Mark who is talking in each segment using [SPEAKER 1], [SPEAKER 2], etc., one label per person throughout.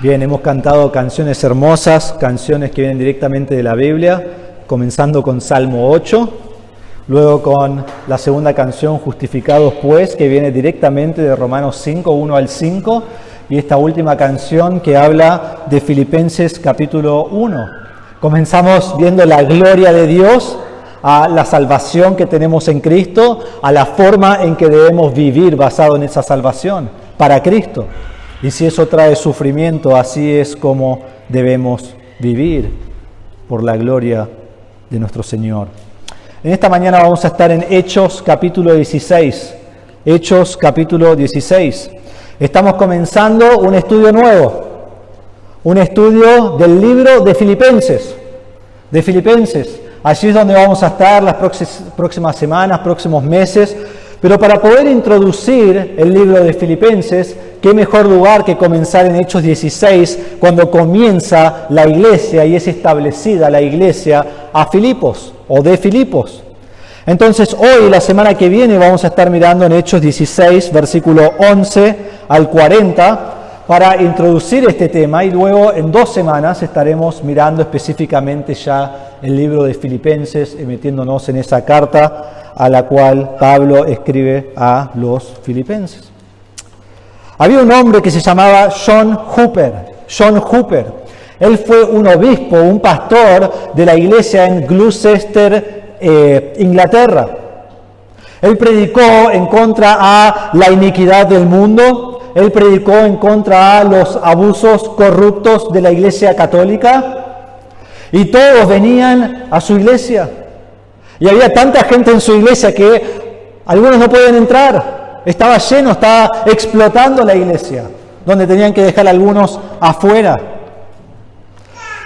[SPEAKER 1] Bien, hemos cantado canciones hermosas, canciones que vienen directamente de la Biblia, comenzando con Salmo 8, luego con la segunda canción, Justificados pues, que viene directamente de Romanos 5, 1 al 5, y esta última canción que habla de Filipenses capítulo 1. Comenzamos viendo la gloria de Dios, a la salvación que tenemos en Cristo, a la forma en que debemos vivir basado en esa salvación, para Cristo. Y si eso trae sufrimiento, así es como debemos vivir por la gloria de nuestro Señor. En esta mañana vamos a estar en Hechos capítulo 16. Hechos capítulo 16. Estamos comenzando un estudio nuevo, un estudio del libro de Filipenses. Allí es donde vamos a estar las próximas semanas, próximos meses. Pero para poder introducir el libro de Filipenses, qué mejor lugar que comenzar en Hechos 16, cuando comienza la iglesia y es establecida la iglesia a Filipos o de Filipos. Entonces hoy, la semana que viene, vamos a estar mirando en Hechos 16, versículo 11 al 40, para introducir este tema, y luego en 2 semanas estaremos mirando específicamente ya el libro de Filipenses y metiéndonos en esa carta a la cual Pablo escribe a los filipenses. Había un hombre que se llamaba John Hooper. Él fue un obispo, un pastor de la iglesia en Gloucester, Inglaterra. Él predicó en contra a la iniquidad del mundo. Él predicó en contra a los abusos corruptos de la iglesia católica. Y todos venían a su iglesia. Y había tanta gente en su iglesia que algunos no podían entrar. Estaba lleno, estaba explotando la iglesia, donde tenían que dejar a algunos afuera.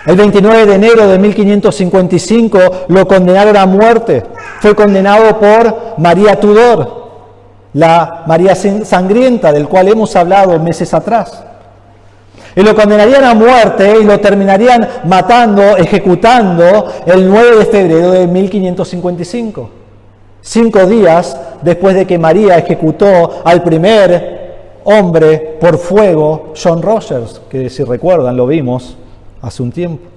[SPEAKER 1] El 29 de enero de 1555 lo condenaron a muerte. Fue condenado por María Tudor, la María Sangrienta, del cual hemos hablado meses atrás. Y lo condenarían a muerte y lo terminarían matando, ejecutando el 9 de febrero de 1555. 5 días después de que María ejecutó al primer hombre por fuego, John Rogers, que si recuerdan lo vimos hace un tiempo.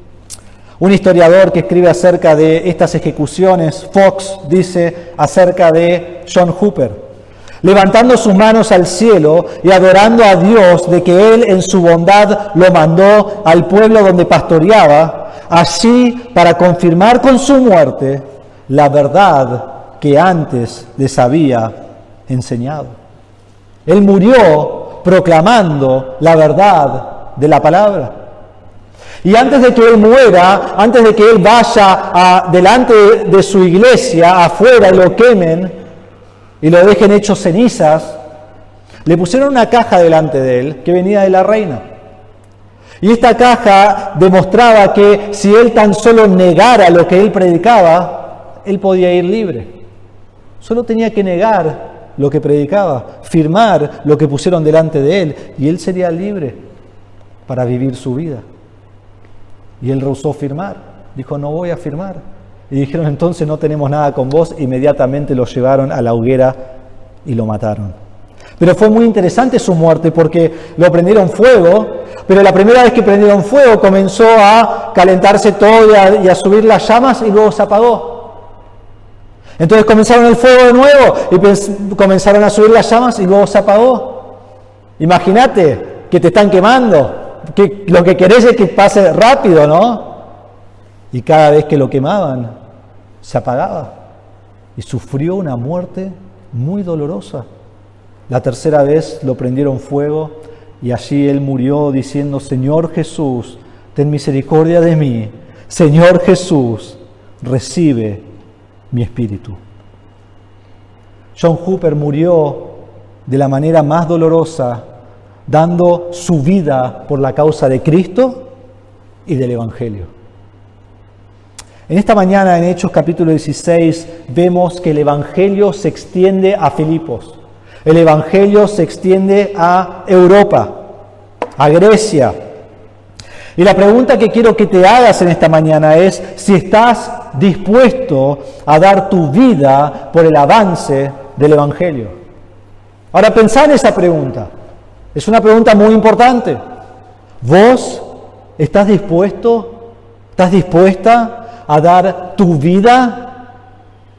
[SPEAKER 1] Un historiador que escribe acerca de estas ejecuciones, Fox, dice acerca de John Hooper: levantando sus manos al cielo y adorando a Dios de que Él en su bondad lo mandó al pueblo donde pastoreaba, así para confirmar con su muerte la verdad que antes les había enseñado. Él murió proclamando la verdad de la palabra. Y antes de que Él muera, antes de que Él vaya delante de su iglesia, afuera, y lo quemen y lo dejen hecho cenizas, le pusieron una caja delante de él que venía de la reina. Y esta caja demostraba que si él tan solo negara lo que él predicaba, él podía ir libre. Solo tenía que negar lo que predicaba, firmar lo que pusieron delante de él, y él sería libre para vivir su vida. Y él rehusó firmar, dijo: no voy a firmar. Y dijeron: entonces no tenemos nada con vos. Inmediatamente lo llevaron a la hoguera y lo mataron. Pero fue muy interesante su muerte, porque lo prendieron fuego, pero la primera vez que prendieron fuego comenzó a calentarse todo y a subir las llamas, y luego se apagó. Entonces comenzaron el fuego de nuevo y comenzaron a subir las llamas y luego se apagó. Imagínate que te están quemando, que lo que querés es que pase rápido, ¿no? Y cada vez que lo quemaban, se apagaba. Y sufrió una muerte muy dolorosa. La tercera vez lo prendieron fuego y allí él murió diciendo: Señor Jesús, ten misericordia de mí. Señor Jesús, recibe mi espíritu. John Hooper murió de la manera más dolorosa, dando su vida por la causa de Cristo y del Evangelio. En esta mañana, en Hechos capítulo 16, vemos que el Evangelio se extiende a Filipos. El Evangelio se extiende a Europa, a Grecia. Y la pregunta que quiero que te hagas en esta mañana es si estás dispuesto a dar tu vida por el avance del Evangelio. Ahora, pensá en esa pregunta. Es una pregunta muy importante. ¿Vos estás dispuesta a dar tu vida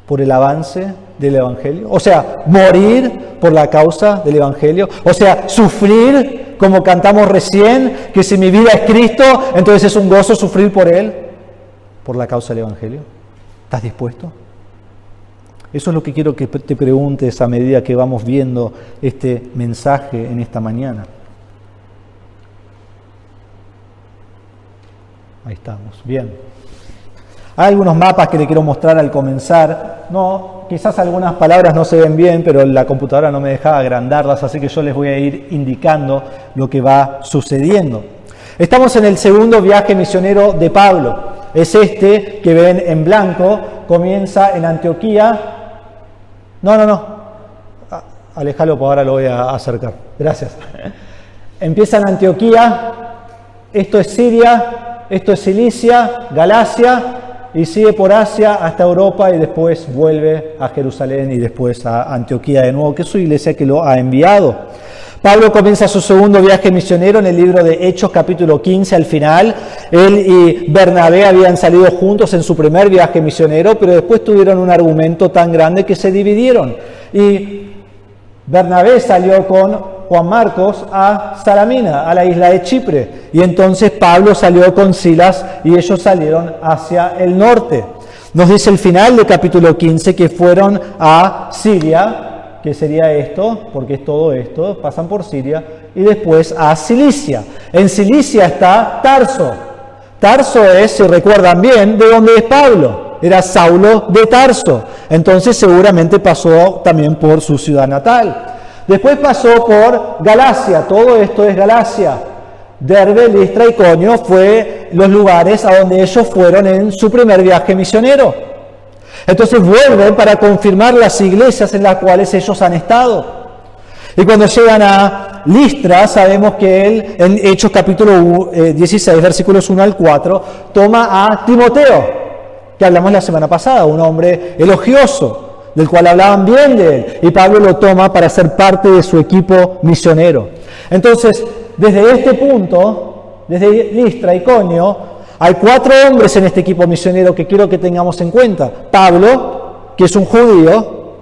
[SPEAKER 1] por el avance del Evangelio? O sea, morir por la causa del Evangelio. O sea, sufrir, como cantamos recién, que si mi vida es Cristo, entonces es un gozo sufrir por Él, por la causa del Evangelio. ¿Estás dispuesto? Eso es lo que quiero que te preguntes a medida que vamos viendo este mensaje en esta mañana. Ahí estamos, bien. Hay algunos mapas que le quiero mostrar al comenzar. No, quizás algunas palabras no se ven bien, pero la computadora no me dejaba agrandarlas, así que yo les voy a ir indicando lo que va sucediendo. Estamos en el segundo viaje misionero de Pablo. Es este que ven en blanco, comienza en Antioquía. No. Alejalo, por ahora lo voy a acercar. Gracias. Empieza en Antioquía, esto es Siria, esto es Cilicia, Galacia, y sigue por Asia hasta Europa y después vuelve a Jerusalén y después a Antioquía de nuevo, que es su iglesia que lo ha enviado. Pablo comienza su segundo viaje misionero en el libro de Hechos, capítulo 15, al final. Él y Bernabé habían salido juntos en su primer viaje misionero, pero después tuvieron un argumento tan grande que se dividieron. Y Bernabé salió con Juan Marcos a Salamina, a la isla de Chipre. Y entonces Pablo salió con Silas y ellos salieron hacia el norte. Nos dice el final del capítulo 15 que fueron a Siria, que sería esto, porque es todo esto, pasan por Siria, y después a Cilicia. En Cilicia está Tarso. Tarso es, si recuerdan bien, de dónde es Pablo. Era Saulo de Tarso. Entonces seguramente pasó también por su ciudad natal. Después pasó por Galacia. Todo esto es Galacia. Derbe, Listra y Iconio fue los lugares a donde ellos fueron en su primer viaje misionero. Entonces vuelven para confirmar las iglesias en las cuales ellos han estado. Y cuando llegan a Listra, sabemos que él, en Hechos capítulo 16, versículos 1 al 4, toma a Timoteo, que hablamos la semana pasada, un hombre elogioso, del cual hablaban bien de él. Y Pablo lo toma para ser parte de su equipo misionero. Entonces, desde este punto, desde Listra, Iconio, hay 4 hombres en este equipo misionero que quiero que tengamos en cuenta. Pablo, que es un judío.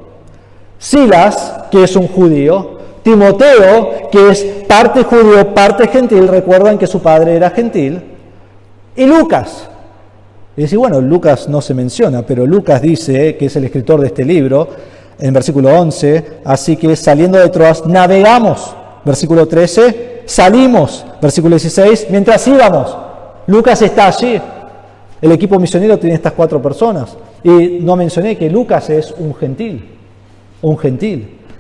[SPEAKER 1] Silas, que es un judío. Timoteo, que es parte judío, parte gentil. Recuerdan que su padre era gentil. Y Lucas. Y dice, bueno, Lucas no se menciona, pero Lucas dice, que es el escritor de este libro, en versículo 11, así que saliendo de Troas, navegamos. Versículo 13, salimos. Versículo 16, mientras íbamos. Lucas está allí. El equipo misionero tiene estas 4 personas. Y no mencioné que Lucas es un gentil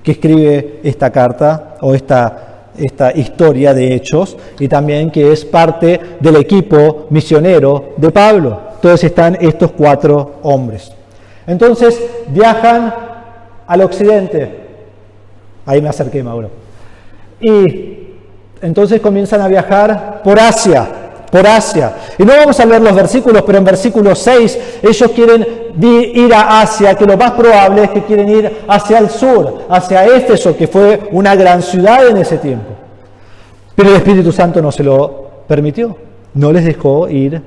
[SPEAKER 1] que escribe esta carta o esta historia de Hechos, y también que es parte del equipo misionero de Pablo. Entonces están estos 4 hombres. Entonces viajan al occidente. Ahí me acerqué, Mauro. Y entonces comienzan a viajar por Asia. Y no vamos a leer los versículos, pero en versículo 6 ellos quieren ir a Asia, que lo más probable es que quieren ir hacia el sur, hacia Éfeso, que fue una gran ciudad en ese tiempo. Pero el Espíritu Santo no se lo permitió, no les dejó ir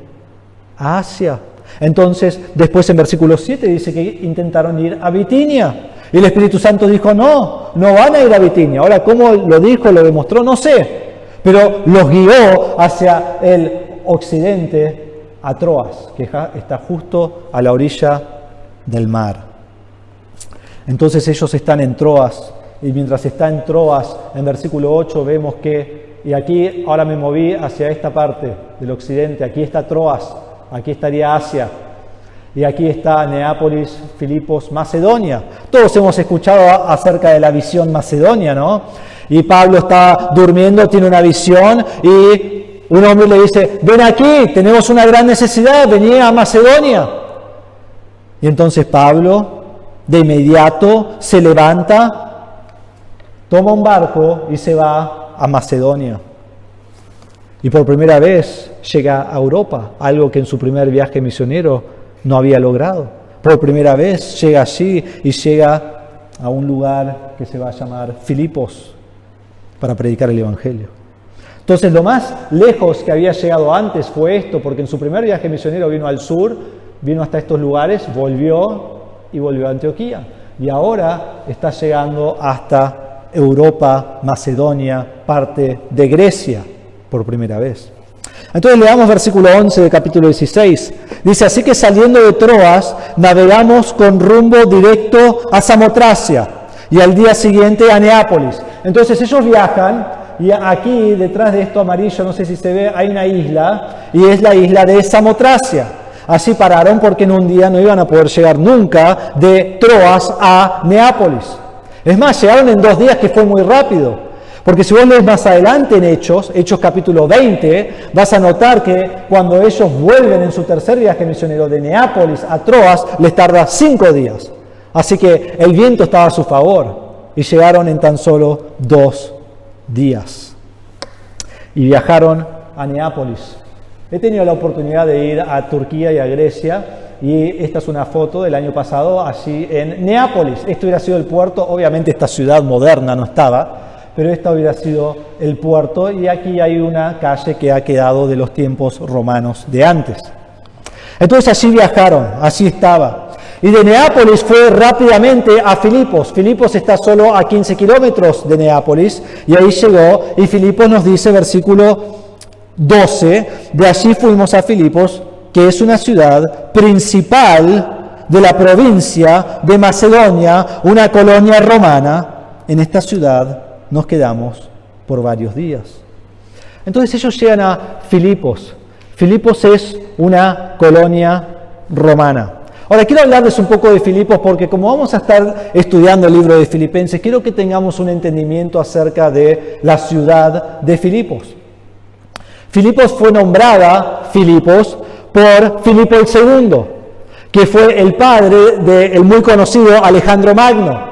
[SPEAKER 1] a Asia. Entonces, después en versículo 7 dice que intentaron ir a Bitinia. Y el Espíritu Santo dijo, no van a ir a Bitinia. Ahora, ¿cómo lo dijo, lo demostró? No sé. Pero los guió hacia el occidente, a Troas, que está justo a la orilla del mar. Entonces ellos están en Troas, y mientras está en Troas, en versículo 8 vemos que, y aquí ahora me moví hacia esta parte del occidente, aquí está Troas, aquí estaría Asia, y aquí está Neápolis, Filipos, Macedonia. Todos hemos escuchado acerca de la visión macedonia, ¿no? Y Pablo está durmiendo, tiene una visión y un hombre le dice, ven aquí, tenemos una gran necesidad, vení a Macedonia. Y entonces Pablo de inmediato se levanta, toma un barco y se va a Macedonia. Y por primera vez llega a Europa, algo que en su primer viaje misionero no había logrado. Por primera vez llega allí y llega a un lugar que se va a llamar Filipos, para predicar el Evangelio. Entonces lo más lejos que había llegado antes fue esto, porque en su primer viaje misionero vino al sur, vino hasta estos lugares, volvió a Antioquía. Y ahora está llegando hasta Europa, Macedonia, parte de Grecia, por primera vez. Entonces leamos versículo 11 del capítulo 16. Dice, así que saliendo de Troas, navegamos con rumbo directo a Samotracia y al día siguiente a Neápolis. Entonces ellos viajan y aquí detrás de esto amarillo, no sé si se ve, hay una isla y es la isla de Samotracia. Así pararon porque en un día no iban a poder llegar nunca de Troas a Neápolis. Es más, llegaron en 2 días, que fue muy rápido. Porque si vos lees más adelante en Hechos capítulo 20, vas a notar que cuando ellos vuelven en su tercer viaje misionero de Neápolis a Troas, les tarda 5 días. Así que el viento estaba a su favor y llegaron en tan solo 2 días. Y viajaron a Neápolis. He tenido la oportunidad de ir a Turquía y a Grecia y esta es una foto del año pasado allí en Neápolis. Esto hubiera sido el puerto, obviamente esta ciudad moderna no estaba, pero esta hubiera sido el puerto y aquí hay una calle que ha quedado de los tiempos romanos de antes. Entonces allí viajaron, allí estaba. Y de Neápolis fue rápidamente a Filipos. Filipos está solo a 15 kilómetros de Neápolis y ahí llegó y Filipos nos dice, versículo 12, de allí fuimos a Filipos, que es una ciudad principal de la provincia de Macedonia, una colonia romana. En esta ciudad nos quedamos por varios días. Entonces ellos llegan a Filipos. Filipos es una colonia romana. Ahora quiero hablarles un poco de Filipos porque como vamos a estar estudiando el libro de Filipenses, quiero que tengamos un entendimiento acerca de la ciudad de Filipos. Filipos fue nombrada Filipos por Filipo el II, que fue el padre del muy conocido Alejandro Magno.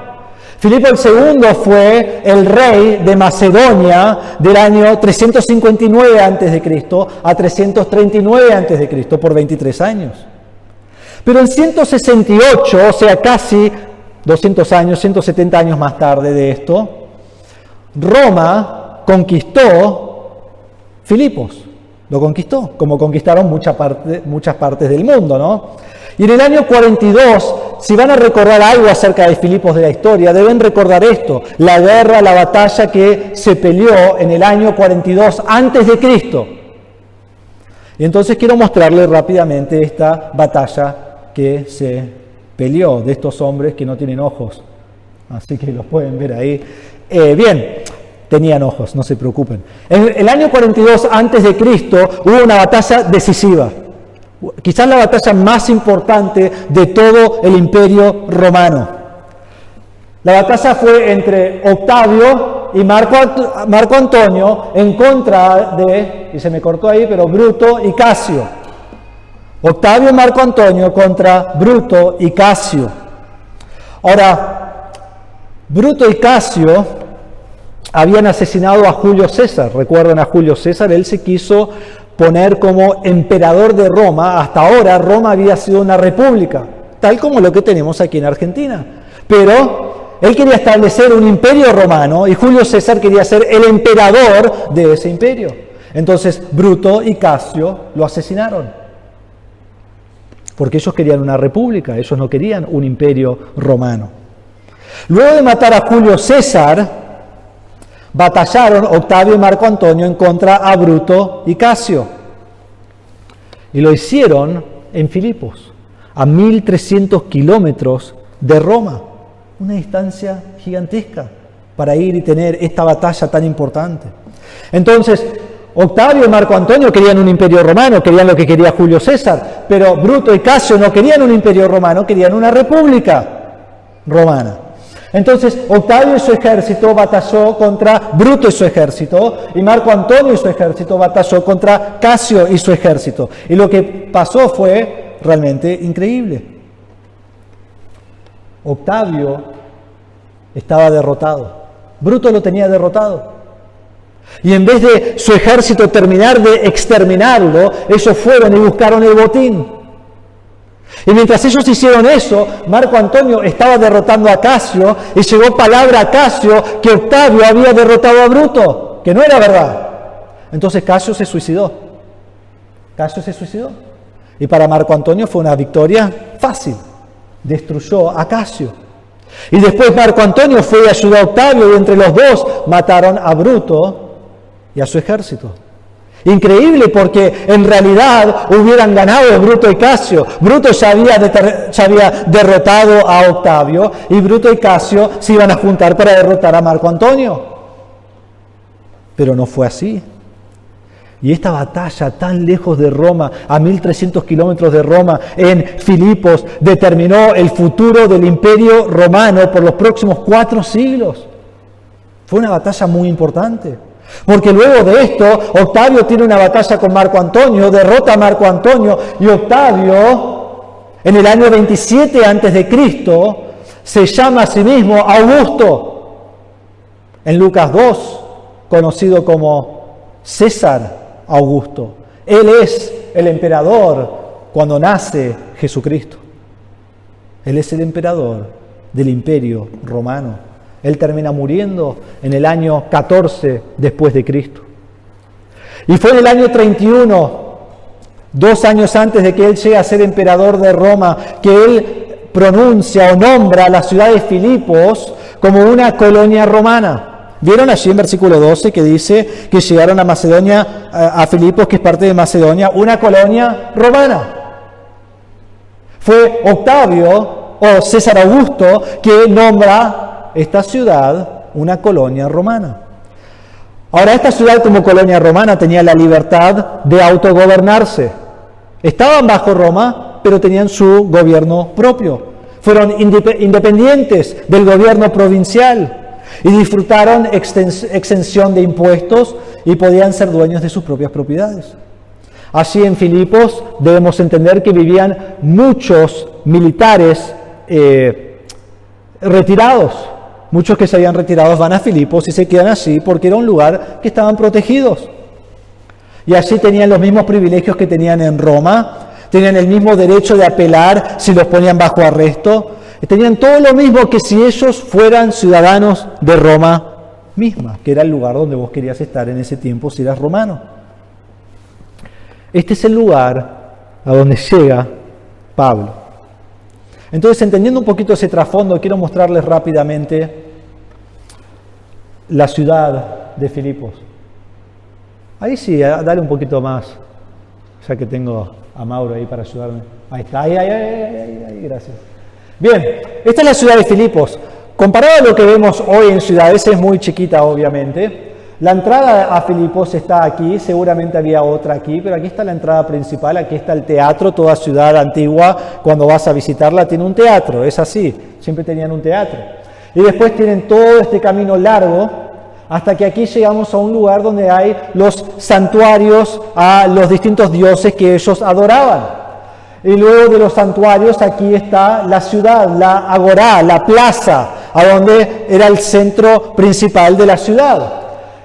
[SPEAKER 1] Filipo el II fue el rey de Macedonia del año 359 a.C. a 339 a.C. por 23 años. Pero en 168, o sea, casi 200 años, 170 años más tarde de esto, Roma conquistó Filipos. Lo conquistó, como conquistaron muchas partes del mundo, ¿no? Y en el año 42, si van a recordar algo acerca de Filipos de la historia, deben recordar esto, la guerra, la batalla que se peleó en el año 42 antes de Cristo. Y entonces quiero mostrarles rápidamente esta batalla que se peleó de estos hombres que no tienen ojos. Así que los pueden ver ahí. Bien, tenían ojos, no se preocupen. En el año 42 antes de Cristo hubo una batalla decisiva. Quizás la batalla más importante de todo el Imperio Romano. La batalla fue entre Octavio y Marco Antonio en contra de, y se me cortó ahí, pero Bruto y Casio. Octavio y Marco Antonio contra Bruto y Casio. Ahora, Bruto y Casio habían asesinado a Julio César. ¿Recuerdan a Julio César? Él se quiso poner como emperador de Roma. Hasta ahora Roma había sido una república, tal como lo que tenemos aquí en Argentina. Pero él quería establecer un imperio romano y Julio César quería ser el emperador de ese imperio. Entonces Bruto y Casio lo asesinaron. Porque ellos querían una república, ellos no querían un imperio romano. Luego de matar a Julio César, batallaron Octavio y Marco Antonio en contra a Bruto y Casio. Y lo hicieron en Filipos, a 1300 kilómetros de Roma. Una distancia gigantesca para ir y tener esta batalla tan importante. Entonces, Octavio y Marco Antonio querían un imperio romano, querían lo que quería Julio César, pero Bruto y Casio no querían un imperio romano, querían una república romana. Entonces Octavio y su ejército batalló contra Bruto y su ejército, y Marco Antonio y su ejército batalló contra Casio y su ejército. Y lo que pasó fue realmente increíble. Octavio estaba derrotado, Bruto lo tenía derrotado. Y en vez de su ejército terminar de exterminarlo, ellos fueron y buscaron el botín. Y mientras ellos hicieron eso, Marco Antonio estaba derrotando a Casio y llegó palabra a Casio que Octavio había derrotado a Bruto, que no era verdad. Entonces Casio se suicidó. Y para Marco Antonio fue una victoria fácil. Destruyó a Casio. Y después Marco Antonio fue y ayudó a Octavio, y entre los dos mataron a Bruto y a su ejército. Increíble, porque en realidad hubieran ganado Bruto y Casio. Bruto ya había derrotado a Octavio, y Bruto y Casio se iban a juntar para derrotar a Marco Antonio. Pero no fue así. Y esta batalla tan lejos de Roma, a 1300 kilómetros de Roma, en Filipos, determinó el futuro del Imperio Romano por los próximos 4 siglos. Fue una batalla muy importante. Porque luego de esto, Octavio tiene una batalla con Marco Antonio, derrota a Marco Antonio, y Octavio, en el año 27 a.C., se llama a sí mismo Augusto. En Lucas 2, conocido como César Augusto. Él es el emperador cuando nace Jesucristo. Él es el emperador del Imperio Romano. Él termina muriendo en el año 14 después de Cristo. Y fue en el año 31, 2 años antes de que él llegue a ser emperador de Roma, que él pronuncia o nombra a la ciudad de Filipos como una colonia romana. ¿Vieron allí en versículo 12 que dice que llegaron a Macedonia, a Filipos, que es parte de Macedonia, una colonia romana? Fue Octavio o César Augusto que nombra esta ciudad una colonia romana. Ahora, esta ciudad como colonia romana tenía la libertad de autogobernarse. Estaban bajo Roma, pero tenían su gobierno propio. Fueron independientes del gobierno provincial y disfrutaron exención de impuestos y podían ser dueños de sus propias propiedades. Así en Filipos debemos entender que vivían muchos militares retirados. Muchos que se habían retirado van a Filipos y se quedan allí porque era un lugar que estaban protegidos. Y allí tenían los mismos privilegios que tenían en Roma, tenían el mismo derecho de apelar si los ponían bajo arresto, tenían todo lo mismo que si ellos fueran ciudadanos de Roma misma, que era el lugar donde vos querías estar en ese tiempo si eras romano. Este es el lugar a donde llega Pablo. Entonces, entendiendo un poquito ese trasfondo, quiero mostrarles rápidamente la ciudad de Filipos. Ahí sí, dale un poquito más, ya que tengo a Mauro ahí para ayudarme. Ahí está, ahí, gracias. Bien, esta es la ciudad de Filipos. Comparado a lo que vemos hoy en ciudades, es muy chiquita obviamente. La entrada a Filipos está aquí, seguramente había otra aquí, pero aquí está la entrada principal, aquí está el teatro. Toda ciudad antigua, cuando vas a visitarla, tiene un teatro, es así, siempre tenían un teatro. Y después tienen todo este camino largo, hasta que aquí llegamos a un lugar donde hay los santuarios a los distintos dioses que ellos adoraban. Y luego de los santuarios, aquí está la ciudad, la agorá, la plaza, a donde era el centro principal de la ciudad.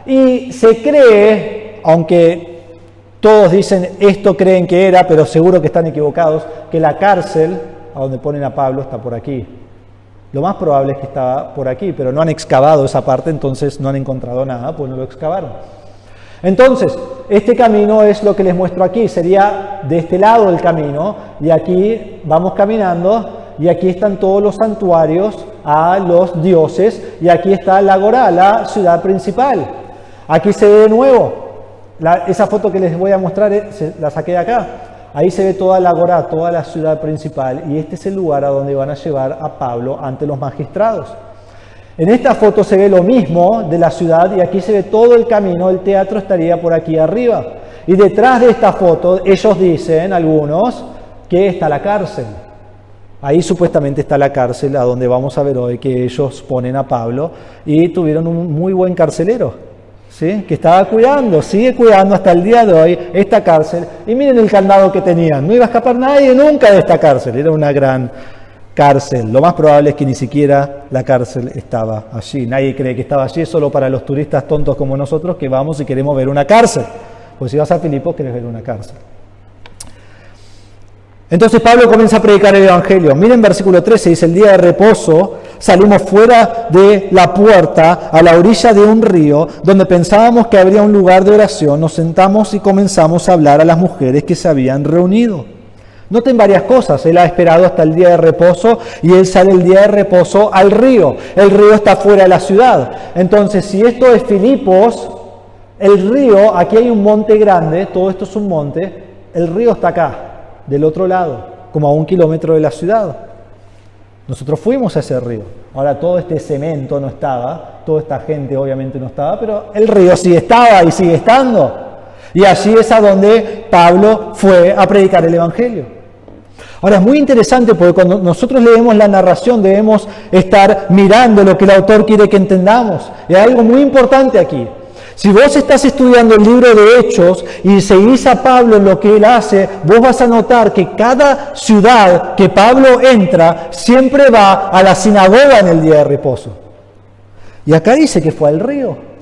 [SPEAKER 1] Y se cree, aunque todos dicen esto creen que era, pero seguro que están equivocados, que la cárcel, a donde ponen a Pablo, está por aquí. Lo más probable es que estaba por aquí, pero no han excavado esa parte, entonces no han encontrado nada, pues no lo excavaron. Entonces, este camino es lo que les muestro aquí, sería de este lado el camino, y aquí vamos caminando, y aquí están todos los santuarios a los dioses, y aquí está la agorá, la ciudad principal. Aquí se ve de nuevo, esa foto que les voy a mostrar, la saqué de acá. Ahí se ve toda la agorá, toda la ciudad principal, y este es el lugar a donde van a llevar a Pablo ante los magistrados. En esta foto se ve lo mismo de la ciudad, y aquí se ve todo el camino, el teatro estaría por aquí arriba. Y detrás de esta foto, ellos dicen, algunos, que está la cárcel. Ahí supuestamente está la cárcel, a donde vamos a ver hoy que ellos ponen a Pablo, y tuvieron un muy buen carcelero, ¿sí? Que estaba cuidando, sigue cuidando hasta el día de hoy esta cárcel. Y miren el candado que tenían, no iba a escapar nadie nunca de esta cárcel, era una gran cárcel. Lo más probable es que ni siquiera la cárcel estaba allí, nadie cree que estaba allí, es solo para los turistas tontos como nosotros que vamos y queremos ver una cárcel. Pues si vas a Filipos querés ver una cárcel. Entonces Pablo comienza a predicar el Evangelio. Miren versículo 13, dice: el día de reposo salimos fuera de la puerta a la orilla de un río donde pensábamos que habría un lugar de oración, nos sentamos y comenzamos a hablar a las mujeres que se habían reunido. Noten varias cosas. Él ha esperado hasta el día de reposo y él sale el día de reposo al río. El río está fuera de la ciudad. Entonces, si esto es Filipos, el río, aquí hay un monte grande, todo esto es un monte, el río está acá, del otro lado, como a 1 kilómetro de la ciudad. Nosotros fuimos a ese río. Ahora todo este cemento no estaba, toda esta gente obviamente no estaba, pero el río sí estaba y sigue estando. Y allí es a donde Pablo fue a predicar el Evangelio. Ahora es muy interesante porque cuando nosotros leemos la narración debemos estar mirando lo que el autor quiere que entendamos. Y hay algo muy importante aquí. Si vos estás estudiando el libro de Hechos y seguís a Pablo en lo que él hace, vos vas a notar que cada ciudad que Pablo entra siempre va a la sinagoga en el día de reposo. Y acá dice que fue al río.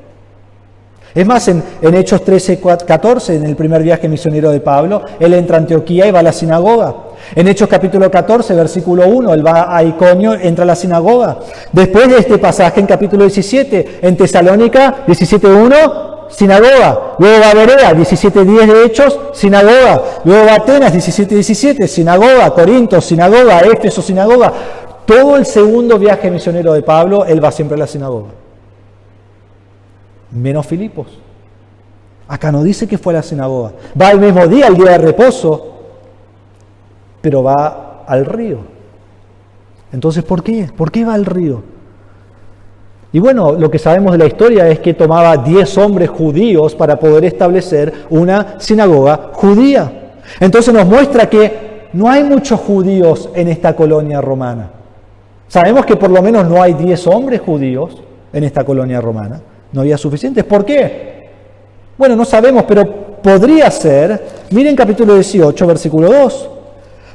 [SPEAKER 1] Es más, en Hechos 13:14, en el primer viaje misionero de Pablo, él entra a Antioquía y va a la sinagoga. En Hechos capítulo 14, versículo 1, él va a Iconio, entra a la sinagoga. Después de este pasaje, en capítulo 17, en Tesalónica, 17:1, sinagoga. Luego va a Berea, 17:10 de Hechos, sinagoga. Luego va a Atenas, 17:17, sinagoga. Corinto, sinagoga. Éfeso, sinagoga. Todo el segundo viaje misionero de Pablo, él va siempre a la sinagoga. Menos Filipos. Acá no dice que fue a la sinagoga. Va el mismo día, el día de reposo, pero va al río. Entonces, ¿por qué? ¿Por qué va al río? Y bueno, lo que sabemos de la historia es que tomaba 10 hombres judíos para poder establecer una sinagoga judía. Entonces nos muestra que no hay muchos judíos en esta colonia romana. Sabemos que por lo menos no hay 10 hombres judíos en esta colonia romana. No había suficientes. ¿Por qué? Bueno, no sabemos, pero podría ser, miren capítulo 18, versículo 2.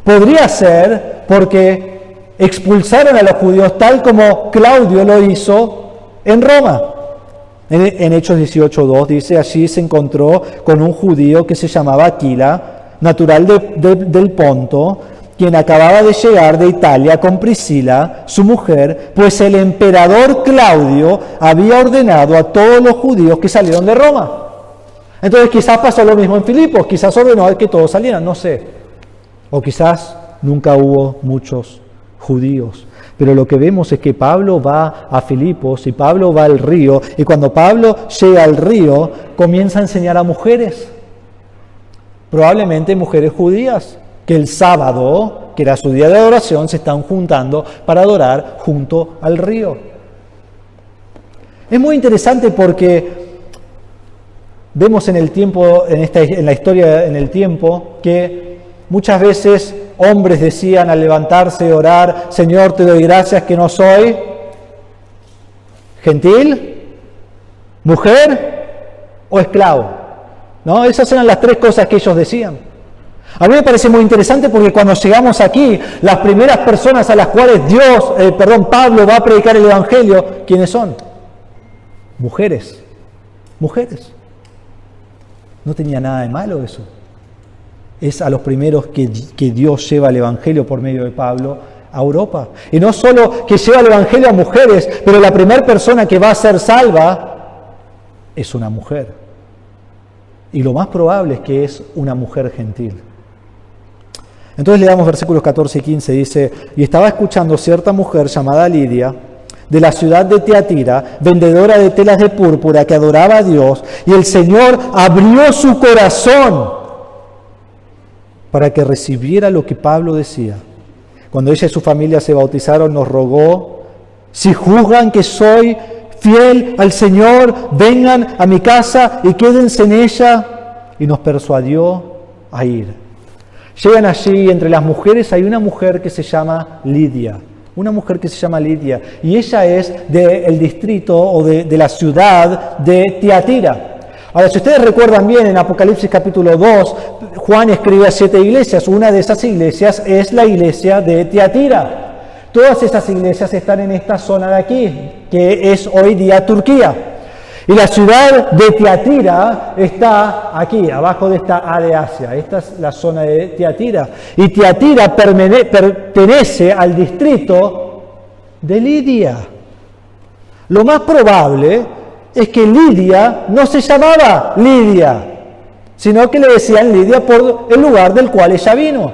[SPEAKER 1] Podría ser porque expulsaron a los judíos tal como Claudio lo hizo en Roma. En Hechos 18:2 dice, allí se encontró con un judío que se llamaba Aquila, natural del Ponto, quien acababa de llegar de Italia con Priscila, su mujer, pues el emperador Claudio había ordenado a todos los judíos que salieron de Roma. Entonces quizás pasó lo mismo en Filipos, quizás ordenó que todos salieran, no sé. O quizás nunca hubo muchos judíos. Pero lo que vemos es que Pablo va a Filipos y Pablo va al río, y cuando Pablo llega al río, comienza a enseñar a mujeres, probablemente mujeres judías, que el sábado, que era su día de adoración, se están juntando para adorar junto al río. Es muy interesante porque vemos en el tiempo, en la historia en el tiempo, que muchas veces hombres decían al levantarse y orar, Señor, te doy gracias que no soy gentil, mujer o esclavo. ¿No? Esas eran las 3 cosas que ellos decían. A mí me parece muy interesante porque cuando llegamos aquí, las primeras personas a las cuales Pablo va a predicar el Evangelio, ¿quiénes son? Mujeres. Mujeres. No tenía nada de malo eso. Es a los primeros que Dios lleva el Evangelio por medio de Pablo a Europa. Y no solo que lleva el Evangelio a mujeres, pero la primera persona que va a ser salva es una mujer. Y lo más probable es que es una mujer gentil. Entonces le damos versículos 14 y 15, dice, y estaba escuchando cierta mujer llamada Lidia, de la ciudad de Tiatira, vendedora de telas de púrpura, que adoraba a Dios, y el Señor abrió su corazón para que recibiera lo que Pablo decía. Cuando ella y su familia se bautizaron, nos rogó, si juzgan que soy fiel al Señor, vengan a mi casa y quédense en ella, y nos persuadió a ir. Llegan allí, entre las mujeres hay una mujer que se llama Lidia, y ella es del distrito o de la ciudad de Tiatira. Ahora, si ustedes recuerdan bien, en Apocalipsis capítulo 2, Juan escribe a 7 iglesias, una de esas iglesias es la iglesia de Tiatira. Todas esas iglesias están en esta zona de aquí, que es hoy día Turquía. Y la ciudad de Tiatira está aquí, abajo de esta A de Asia. Esta es la zona de Tiatira. Y Tiatira pertenece al distrito de Lidia. Lo más probable es que Lidia no se llamaba Lidia, sino que le decían Lidia por el lugar del cual ella vino.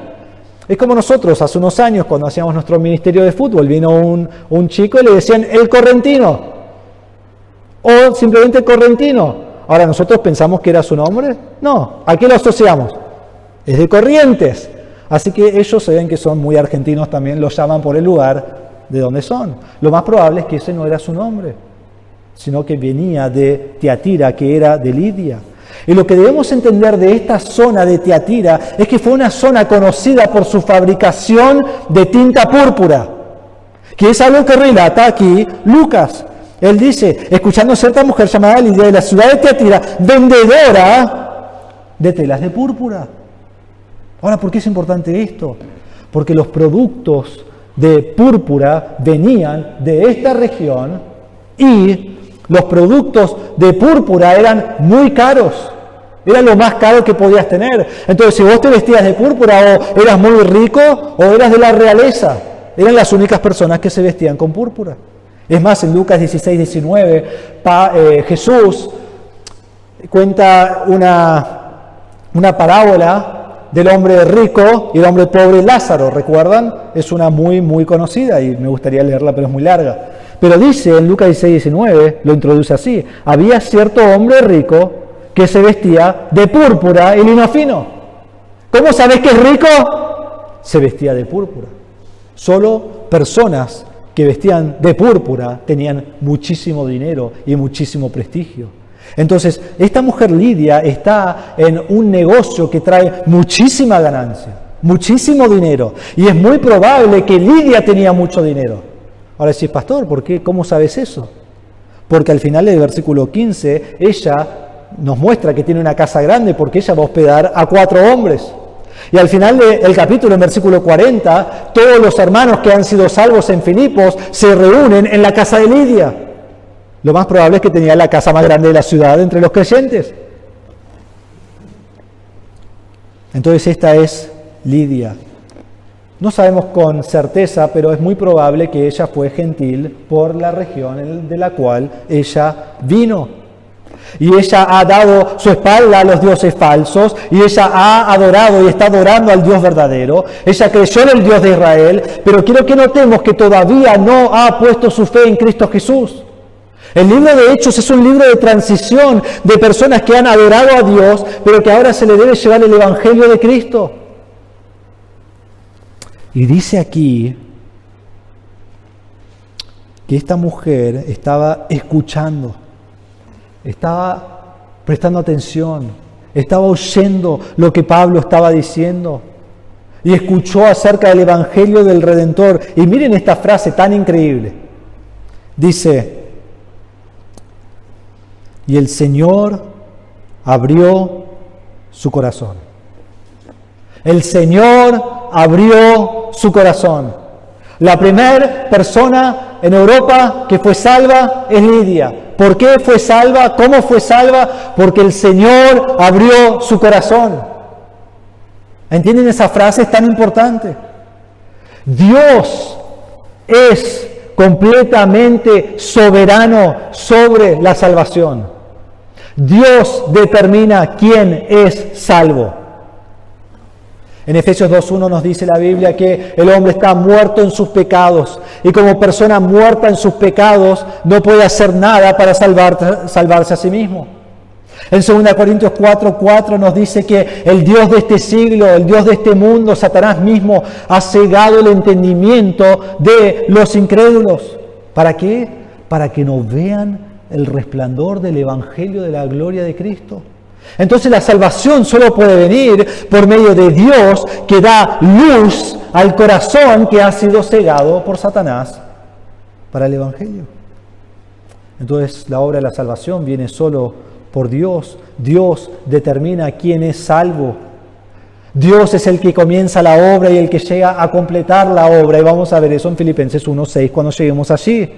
[SPEAKER 1] Es como nosotros hace unos años, cuando hacíamos nuestro ministerio de fútbol, vino un chico y le decían el correntino, o simplemente correntino. Ahora, ¿nosotros pensamos que era su nombre? No. ¿A qué lo asociamos? Es de Corrientes. Así que ellos se ven que son muy argentinos también, los llaman por el lugar de donde son. Lo más probable es que ese no era su nombre, sino que venía de Tiatira, que era de Lidia. Y lo que debemos entender de esta zona de Tiatira es que fue una zona conocida por su fabricación de tinta púrpura, que es algo que relata aquí Lucas. Él dice, escuchando a cierta mujer llamada Lidia de la ciudad de Tiatira, vendedora de telas de púrpura. Ahora, ¿por qué es importante esto? Porque los productos de púrpura venían de esta región y los productos de púrpura eran muy caros. Era lo más caro que podías tener. Entonces, si vos te vestías de púrpura o eras muy rico o eras de la realeza, eran las únicas personas que se vestían con púrpura. Es más, en Lucas 16, 19, Jesús cuenta una parábola del hombre rico y el hombre pobre Lázaro, ¿recuerdan? Es una muy, muy conocida y me gustaría leerla, pero es muy larga. Pero dice en Lucas 16, 19, lo introduce así: había cierto hombre rico que se vestía de púrpura y lino fino. ¿Cómo sabés que es rico? Se vestía de púrpura. Solo personas que vestían de púrpura tenían muchísimo dinero y muchísimo prestigio. Entonces, esta mujer Lidia está en un negocio que trae muchísima ganancia, muchísimo dinero. Y es muy probable que Lidia tenía mucho dinero. Ahora decís, pastor, ¿por qué? ¿Cómo sabes eso? Porque al final del versículo 15, ella nos muestra que tiene una casa grande porque ella va a hospedar a 4 hombres. Y al final del capítulo, en versículo 40, todos los hermanos que han sido salvos en Filipos se reúnen en la casa de Lidia. Lo más probable es que tenía la casa más grande de la ciudad entre los creyentes. Entonces esta es Lidia. No sabemos con certeza, pero es muy probable que ella fue gentil por la región de la cual ella vino. Y ella ha dado su espalda a los dioses falsos, y ella ha adorado y está adorando al Dios verdadero. Ella creyó en el Dios de Israel, pero quiero que notemos que todavía no ha puesto su fe en Cristo Jesús. El libro de Hechos es un libro de transición de personas que han adorado a Dios, pero que ahora se le debe llevar el Evangelio de Cristo. Y dice aquí que esta mujer estaba escuchando, estaba prestando atención, estaba oyendo lo que Pablo estaba diciendo y escuchó acerca del Evangelio del Redentor. Y miren esta frase tan increíble. Dice: y el Señor abrió su corazón. El Señor abrió su corazón. La primera persona en Europa que fue salva es Lidia. ¿Por qué fue salva? ¿Cómo fue salva? Porque el Señor abrió su corazón. ¿Entienden esa frase? Es tan importante. Dios es completamente soberano sobre la salvación. Dios determina quién es salvo. En Efesios 2.1 nos dice la Biblia que el hombre está muerto en sus pecados y como persona muerta en sus pecados no puede hacer nada para salvarse a sí mismo. En 2 Corintios 4.4 nos dice que el Dios de este siglo, el Dios de este mundo, Satanás mismo, ha cegado el entendimiento de los incrédulos. ¿Para qué? Para que no vean el resplandor del Evangelio de la gloria de Cristo. Entonces la salvación solo puede venir por medio de Dios, que da luz al corazón que ha sido cegado por Satanás para el Evangelio. Entonces la obra de la salvación viene solo por Dios. Dios determina quién es salvo. Dios es el que comienza la obra y el que llega a completar la obra. Y vamos a ver eso en Filipenses 1.6 cuando lleguemos allí.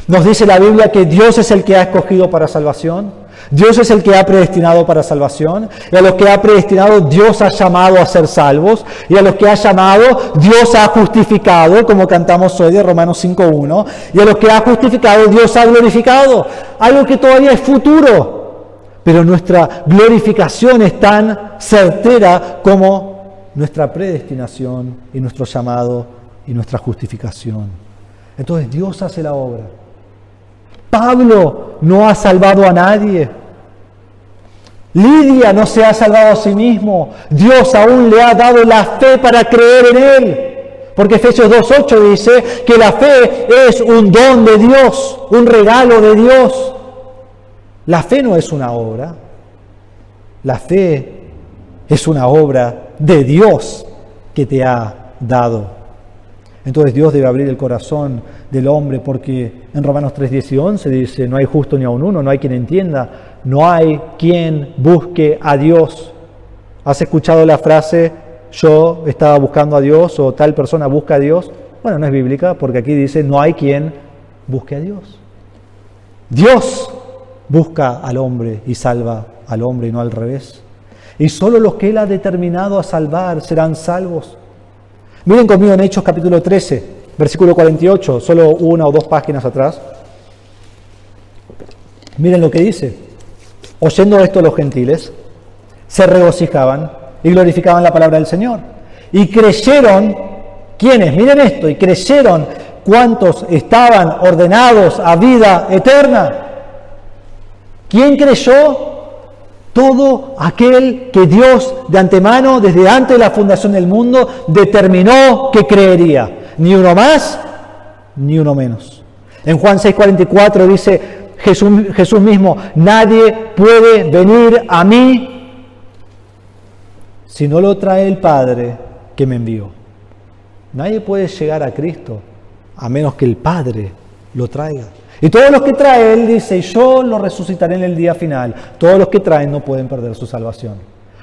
[SPEAKER 1] Nos dice la Biblia que Dios es el que ha escogido para salvación. Dios es el que ha predestinado para salvación, y a los que ha predestinado Dios ha llamado a ser salvos, y a los que ha llamado Dios ha justificado, como cantamos hoy de Romanos 5:1, y a los que ha justificado Dios ha glorificado, algo que todavía es futuro, pero nuestra glorificación es tan certera como nuestra predestinación y nuestro llamado y nuestra justificación. Entonces Dios hace la obra. Pablo no ha salvado a nadie. Lidia no se ha salvado a sí mismo. Dios aún le ha dado la fe para creer en Él. Porque Efesios 2:8 dice que la fe es un don de Dios, un regalo de Dios. La fe no es una obra. La fe es una obra de Dios que te ha dado. Entonces Dios debe abrir el corazón del hombre, porque en Romanos 3:10 y 11 dice: no hay justo ni aun uno, no hay quien entienda, no hay quien busque a Dios. ¿Has escuchado la frase, yo estaba buscando a Dios, o tal persona busca a Dios? Bueno, no es bíblica, porque aquí dice: no hay quien busque a Dios. Dios busca al hombre y salva al hombre, y no al revés. Y solo los que Él ha determinado a salvar serán salvos. Miren conmigo en Hechos capítulo 13, versículo 48, solo una o dos páginas atrás. Miren lo que dice. Oyendo esto los gentiles, se regocijaban y glorificaban la palabra del Señor. Y creyeron, ¿quiénes? Miren esto, y creyeron cuántos estaban ordenados a vida eterna. ¿Quién creyó? Todo aquel que Dios de antemano, desde antes de la fundación del mundo, determinó que creería. Ni uno más, ni uno menos. En Juan 6:44 dice Jesús mismo: nadie puede venir a mí si no lo trae el Padre que me envió. Nadie puede llegar a Cristo a menos que el Padre lo traiga. Y todos los que trae, Él dice: yo lo resucitaré en el día final. Todos los que traen no pueden perder su salvación.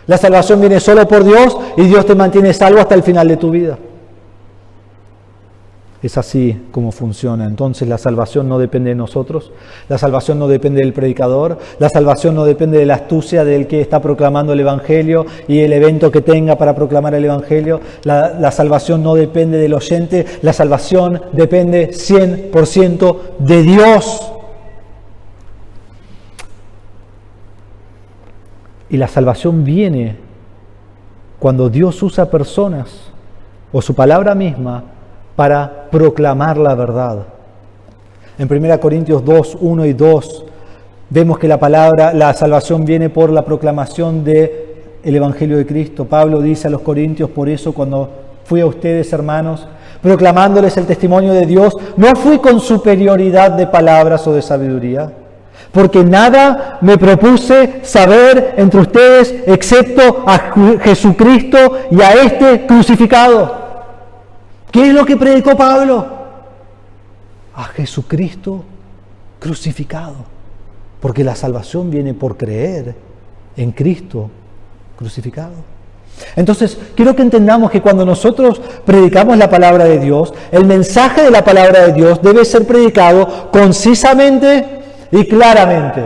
[SPEAKER 1] La salvación viene solo por Dios, y Dios te mantiene salvo hasta el final de tu vida. Es así como funciona. Entonces la salvación no depende de nosotros, la salvación no depende del predicador, la salvación no depende de la astucia del que está proclamando el Evangelio y el evento que tenga para proclamar el Evangelio. La salvación no depende del oyente, la salvación depende 100% de Dios. Y la salvación viene cuando Dios usa personas o su palabra misma para proclamar la verdad. En 1 Corintios 2, 1 y 2 vemos que la salvación viene por la proclamación del Evangelio de Cristo. Pablo dice a los corintios: por eso cuando fui a ustedes, hermanos, proclamándoles el testimonio de Dios, no fui con superioridad de palabras o de sabiduría, porque nada me propuse saber entre ustedes excepto a Jesucristo y a este crucificado. ¿Qué es lo que predicó Pablo? A Jesucristo crucificado. Porque la salvación viene por creer en Cristo crucificado. Entonces, quiero que entendamos que cuando nosotros predicamos la palabra de Dios, el mensaje de la palabra de Dios debe ser predicado concisamente y claramente.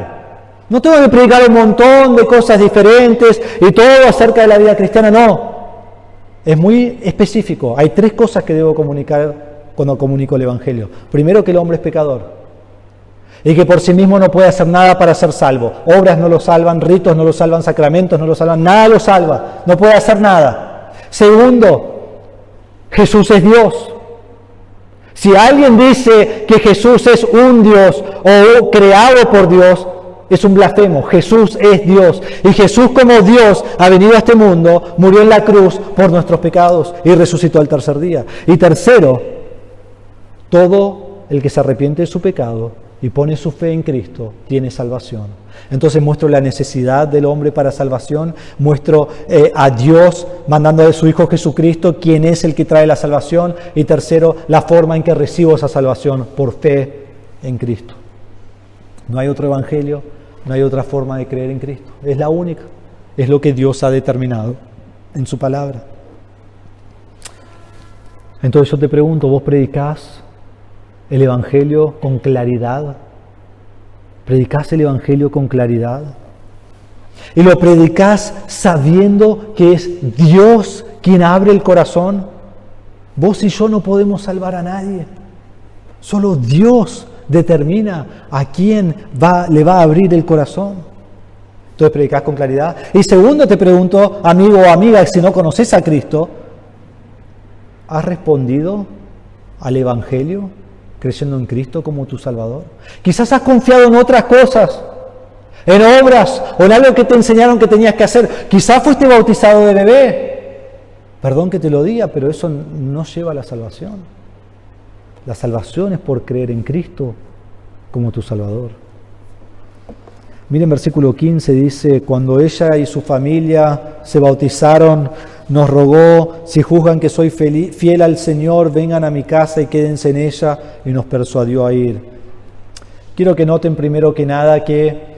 [SPEAKER 1] No tengo que predicar un montón de cosas diferentes y todo acerca de la vida cristiana, no. Es muy específico. Hay 3 cosas que debo comunicar cuando comunico el Evangelio. Primero, que el hombre es pecador y que por sí mismo no puede hacer nada para ser salvo. Obras no lo salvan, ritos no lo salvan, sacramentos no lo salvan, nada lo salva. No puede hacer nada. Segundo, Jesús es Dios. Si alguien dice que Jesús es un Dios o creado por Dios, es un blasfemo. Jesús es Dios. Y Jesús, como Dios, ha venido a este mundo, murió en la cruz por nuestros pecados y resucitó al tercer día. Y tercero, todo el que se arrepiente de su pecado y pone su fe en Cristo tiene salvación. Entonces muestro la necesidad del hombre para salvación, muestro a Dios mandando a su Hijo Jesucristo, quien es el que trae la salvación. Y tercero, la forma en que recibo esa salvación, por fe en Cristo. No hay otro evangelio, no hay otra forma de creer en Cristo. Es la única. Es lo que Dios ha determinado en su palabra. Entonces yo te pregunto, ¿vos predicás el evangelio con claridad? ¿Predicás el Evangelio con claridad? ¿Y lo predicás sabiendo que es Dios quien abre el corazón? Vos y yo no podemos salvar a nadie. Solo Dios determina a quién le va a abrir el corazón. Entonces predicás con claridad. Y segundo, te pregunto, amigo o amiga, si no conoces a Cristo, ¿has respondido al Evangelio creyendo en Cristo como tu Salvador? Quizás has confiado en otras cosas, en obras o en algo que te enseñaron que tenías que hacer. Quizás fuiste bautizado de bebé. Perdón que te lo diga, pero eso no lleva a la salvación. La salvación es por creer en Cristo como tu Salvador. Miren, versículo 15 dice, cuando ella y su familia se bautizaron, nos rogó, si juzgan que soy fiel al Señor, vengan a mi casa y quédense en ella, y nos persuadió a ir. Quiero que noten primero que nada que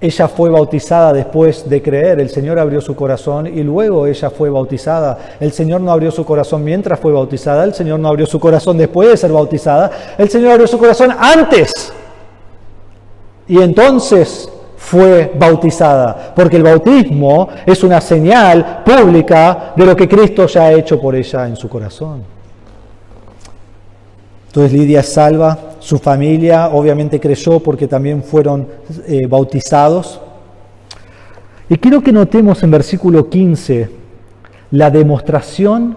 [SPEAKER 1] ella fue bautizada después de creer. El Señor abrió su corazón y luego ella fue bautizada. El Señor no abrió su corazón mientras fue bautizada. El Señor no abrió su corazón después de ser bautizada. El Señor abrió su corazón antes. Y entonces fue bautizada. Porque el bautismo es una señal pública de lo que Cristo ya ha hecho por ella en su corazón. Entonces Lidia es salva. Su familia obviamente creyó porque también fueron bautizados. Y quiero que notemos en versículo 15 la demostración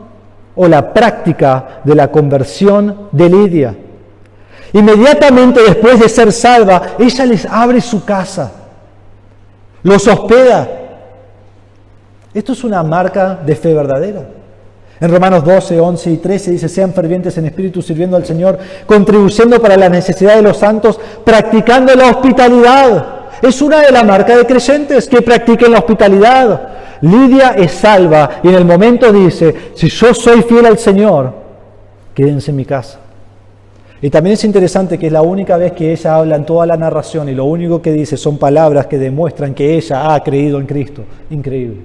[SPEAKER 1] o la práctica de la conversión de Lidia. Inmediatamente después de ser salva, ella les abre su casa, los hospeda. Esto es una marca de fe verdadera. En Romanos 12, 11 y 13 dice, sean fervientes en espíritu sirviendo al Señor, contribuyendo para la necesidad de los santos, practicando la hospitalidad. Es una de las marcas de creyentes que practiquen la hospitalidad. Lidia es salva y en el momento dice, si yo soy fiel al Señor, quédense en mi casa. Y también es interesante que es la única vez que ella habla en toda la narración y lo único que dice son palabras que demuestran que ella ha creído en Cristo. Increíble.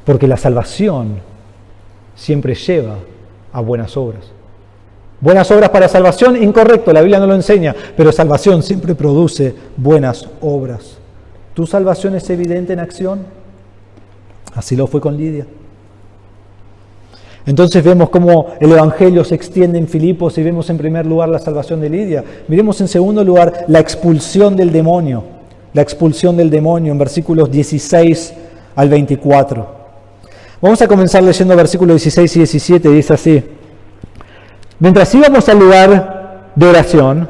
[SPEAKER 1] Porque la salvación siempre lleva a buenas obras. Buenas obras para salvación, incorrecto, la Biblia no lo enseña, pero salvación siempre produce buenas obras. ¿Tu salvación es evidente en acción? Así lo fue con Lidia. Entonces vemos cómo el Evangelio se extiende en Filipos y vemos en primer lugar la salvación de Lidia. Miremos en segundo lugar la expulsión del demonio. La expulsión del demonio en versículos 16 al 24. Vamos a comenzar leyendo versículos 16 y 17, dice así. Mientras íbamos al lugar de oración,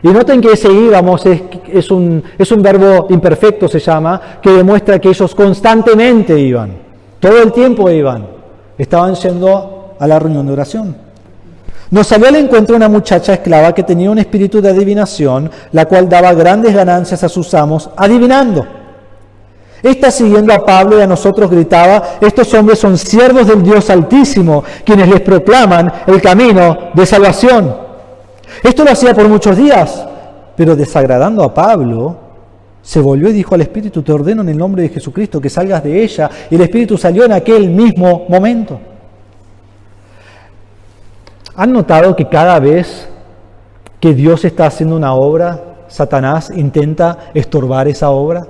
[SPEAKER 1] y noten que ese íbamos es un verbo imperfecto, se llama, que demuestra que ellos constantemente iban, todo el tiempo iban, estaban yendo a la reunión de oración. Nos salió al encuentro una muchacha esclava que tenía un espíritu de adivinación, la cual daba grandes ganancias a sus amos, adivinando. Esta, siguiendo a Pablo y a nosotros, gritaba, estos hombres son siervos del Dios Altísimo, quienes les proclaman el camino de salvación. Esto lo hacía por muchos días, pero desagradando a Pablo, se volvió y dijo al espíritu, te ordeno en el nombre de Jesucristo que salgas de ella, y el espíritu salió en aquel mismo momento. ¿Han notado que cada vez que Dios está haciendo una obra, Satanás intenta estorbar esa obra?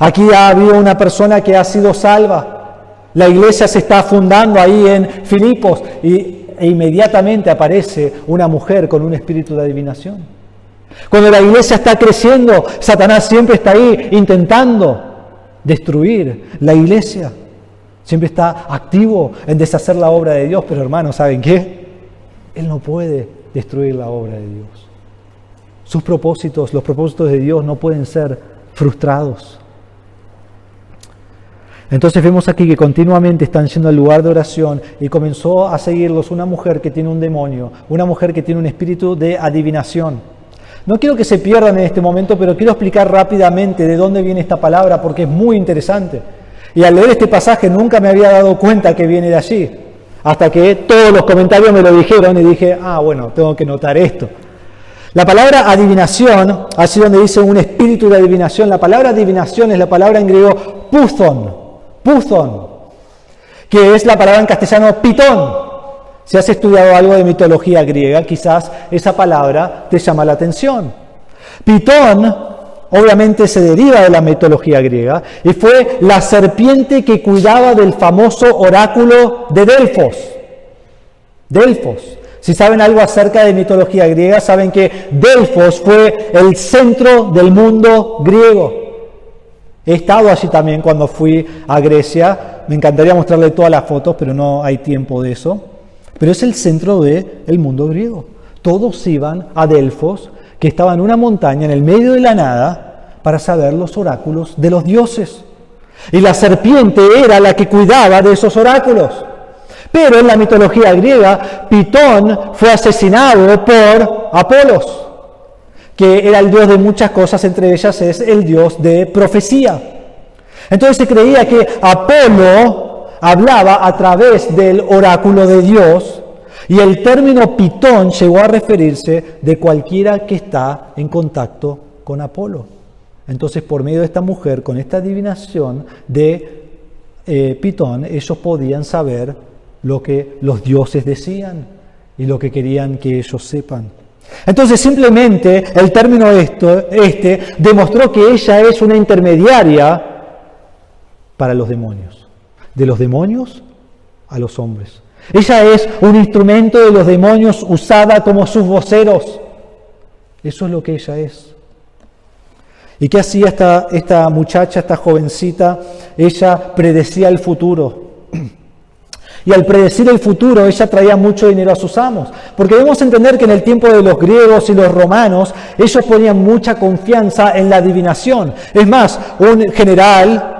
[SPEAKER 1] Aquí ha habido una persona que ha sido salva. La iglesia se está fundando ahí en Filipos e inmediatamente aparece una mujer con un espíritu de adivinación. Cuando la iglesia está creciendo, Satanás siempre está ahí intentando destruir la iglesia. Siempre está activo en deshacer la obra de Dios. Pero hermanos, ¿saben qué? Él no puede destruir la obra de Dios. Sus propósitos, los propósitos de Dios no pueden ser frustrados. Entonces vemos aquí que continuamente están yendo al lugar de oración y comenzó a seguirlos una mujer que tiene un demonio, una mujer que tiene un espíritu de adivinación. No quiero que se pierdan en este momento, pero quiero explicar rápidamente de dónde viene esta palabra porque es muy interesante. Y al leer este pasaje nunca me había dado cuenta que viene de allí, hasta que todos los comentarios me lo dijeron y dije, bueno, tengo que notar esto. La palabra adivinación, así donde dice un espíritu de adivinación, la palabra adivinación es la palabra en griego púthon, que es la palabra en castellano pitón. Si has estudiado algo de mitología griega, quizás esa palabra te llama la atención. Pitón, obviamente, se deriva de la mitología griega y fue la serpiente que cuidaba del famoso oráculo de Delfos. Delfos. Si saben algo acerca de mitología griega, saben que Delfos fue el centro del mundo griego. He estado allí también cuando fui a Grecia. Me encantaría mostrarle todas las fotos, pero no hay tiempo de eso. Pero es el centro del mundo griego. Todos iban a Delfos, que estaba en una montaña en el medio de la nada, para saber los oráculos de los dioses. Y la serpiente era la que cuidaba de esos oráculos. Pero en la mitología griega, Pitón fue asesinado por Apolos, que era el dios de muchas cosas, entre ellas es el dios de profecía. Entonces se creía que Apolo hablaba a través del oráculo de Dios, y el término Pitón llegó a referirse de cualquiera que está en contacto con Apolo. Entonces, por medio de esta mujer, con esta adivinación de Pitón, ellos podían saber lo que los dioses decían y lo que querían que ellos sepan. Entonces, simplemente el término demostró que ella es una intermediaria para los demonios, de los demonios a los hombres. Ella es un instrumento de los demonios usada como sus voceros. Eso es lo que ella es. ¿Y qué hacía esta muchacha, esta jovencita? Ella predecía el futuro. Y al predecir el futuro, ella traía mucho dinero a sus amos. Porque debemos entender que en el tiempo de los griegos y los romanos, ellos ponían mucha confianza en la adivinación. Es más, un general,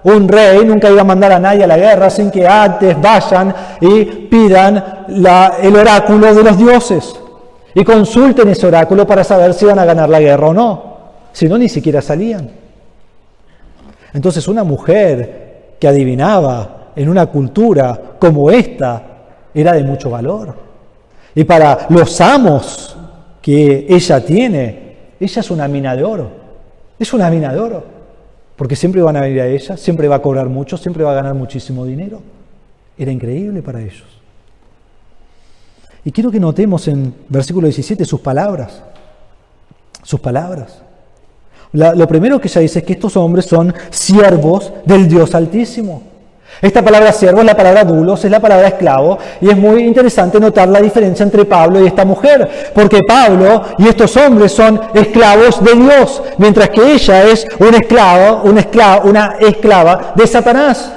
[SPEAKER 1] un rey, nunca iba a mandar a nadie a la guerra sin que antes vayan y pidan el oráculo de los dioses. Y consulten ese oráculo para saber si van a ganar la guerra o no. Si no, ni siquiera salían. Entonces, una mujer que adivinaba en una cultura como esta era de mucho valor. Y para los amos que ella tiene, ella es una mina de oro. Es una mina de oro. Porque siempre van a ir a ella, siempre va a cobrar mucho, siempre va a ganar muchísimo dinero. Era increíble para ellos. Y quiero que notemos en versículo 17 sus palabras. Sus palabras. Lo primero que ella dice es que estos hombres son siervos del Dios Altísimo. Esta palabra siervo es la palabra doulos, es la palabra esclavo, y es muy interesante notar la diferencia entre Pablo y esta mujer, porque Pablo y estos hombres son esclavos de Dios, mientras que ella es una esclava de Satanás.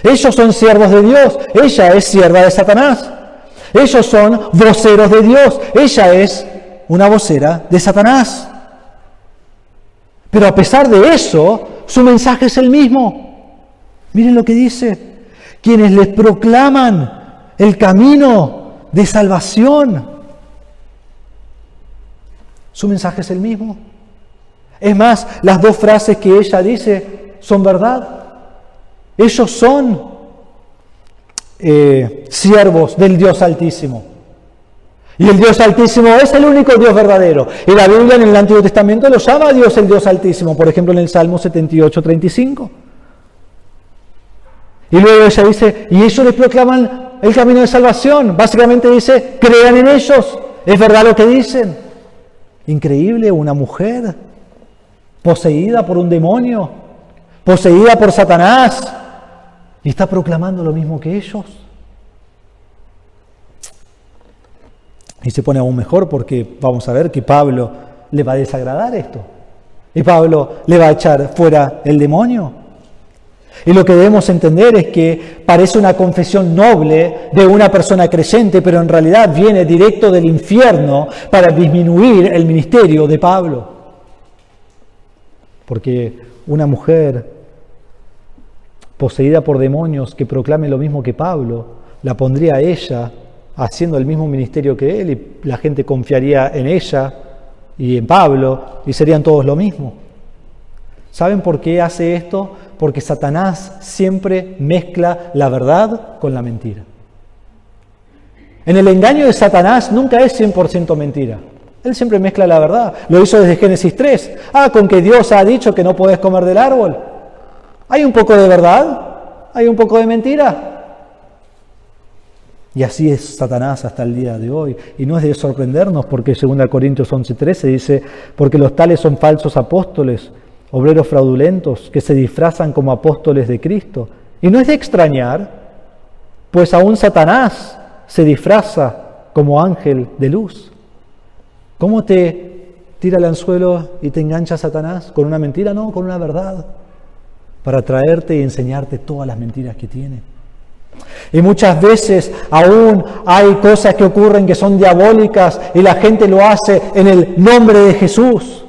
[SPEAKER 1] Ellos son siervos de Dios, ella es sierva de Satanás. Ellos son voceros de Dios, ella es una vocera de Satanás. Pero a pesar de eso, su mensaje es el mismo. Miren lo que dice: quienes les proclaman el camino de salvación. Su mensaje es el mismo. Es más, las dos frases que ella dice son verdad. Ellos son siervos del Dios Altísimo. Y el Dios Altísimo es el único Dios verdadero. Y la Biblia en el Antiguo Testamento lo llama a Dios el Dios Altísimo. Por ejemplo, en el Salmo 78:35. Y luego ella dice, y ellos les proclaman el camino de salvación. Básicamente dice, crean en ellos. Es verdad lo que dicen. Increíble, una mujer poseída por un demonio, poseída por Satanás, y está proclamando lo mismo que ellos. Y se pone aún mejor porque vamos a ver que Pablo le va a desagradar esto. Y Pablo le va a echar fuera el demonio. Y lo que debemos entender es que parece una confesión noble de una persona creyente, pero en realidad viene directo del infierno para disminuir el ministerio de Pablo. Porque una mujer poseída por demonios que proclame lo mismo que Pablo, la pondría a ella haciendo el mismo ministerio que él, y la gente confiaría en ella y en Pablo, y serían todos lo mismo. ¿Saben por qué hace esto? Porque Satanás siempre mezcla la verdad con la mentira. En el engaño de Satanás nunca es 100% mentira. Él siempre mezcla la verdad. Lo hizo desde Génesis 3. Con que Dios ha dicho que no podés comer del árbol. Hay un poco de verdad, hay un poco de mentira. Y así es Satanás hasta el día de hoy. Y no es de sorprendernos porque 2 Corintios 11:13 dice, porque los tales son falsos apóstoles, obreros fraudulentos, que se disfrazan como apóstoles de Cristo. Y no es de extrañar, pues aún Satanás se disfraza como ángel de luz. ¿Cómo te tira el anzuelo y te engancha Satanás? ¿Con una mentira? No, con una verdad. Para traerte y enseñarte todas las mentiras que tiene. Y muchas veces aún hay cosas que ocurren que son diabólicas y la gente lo hace en el nombre de Jesús.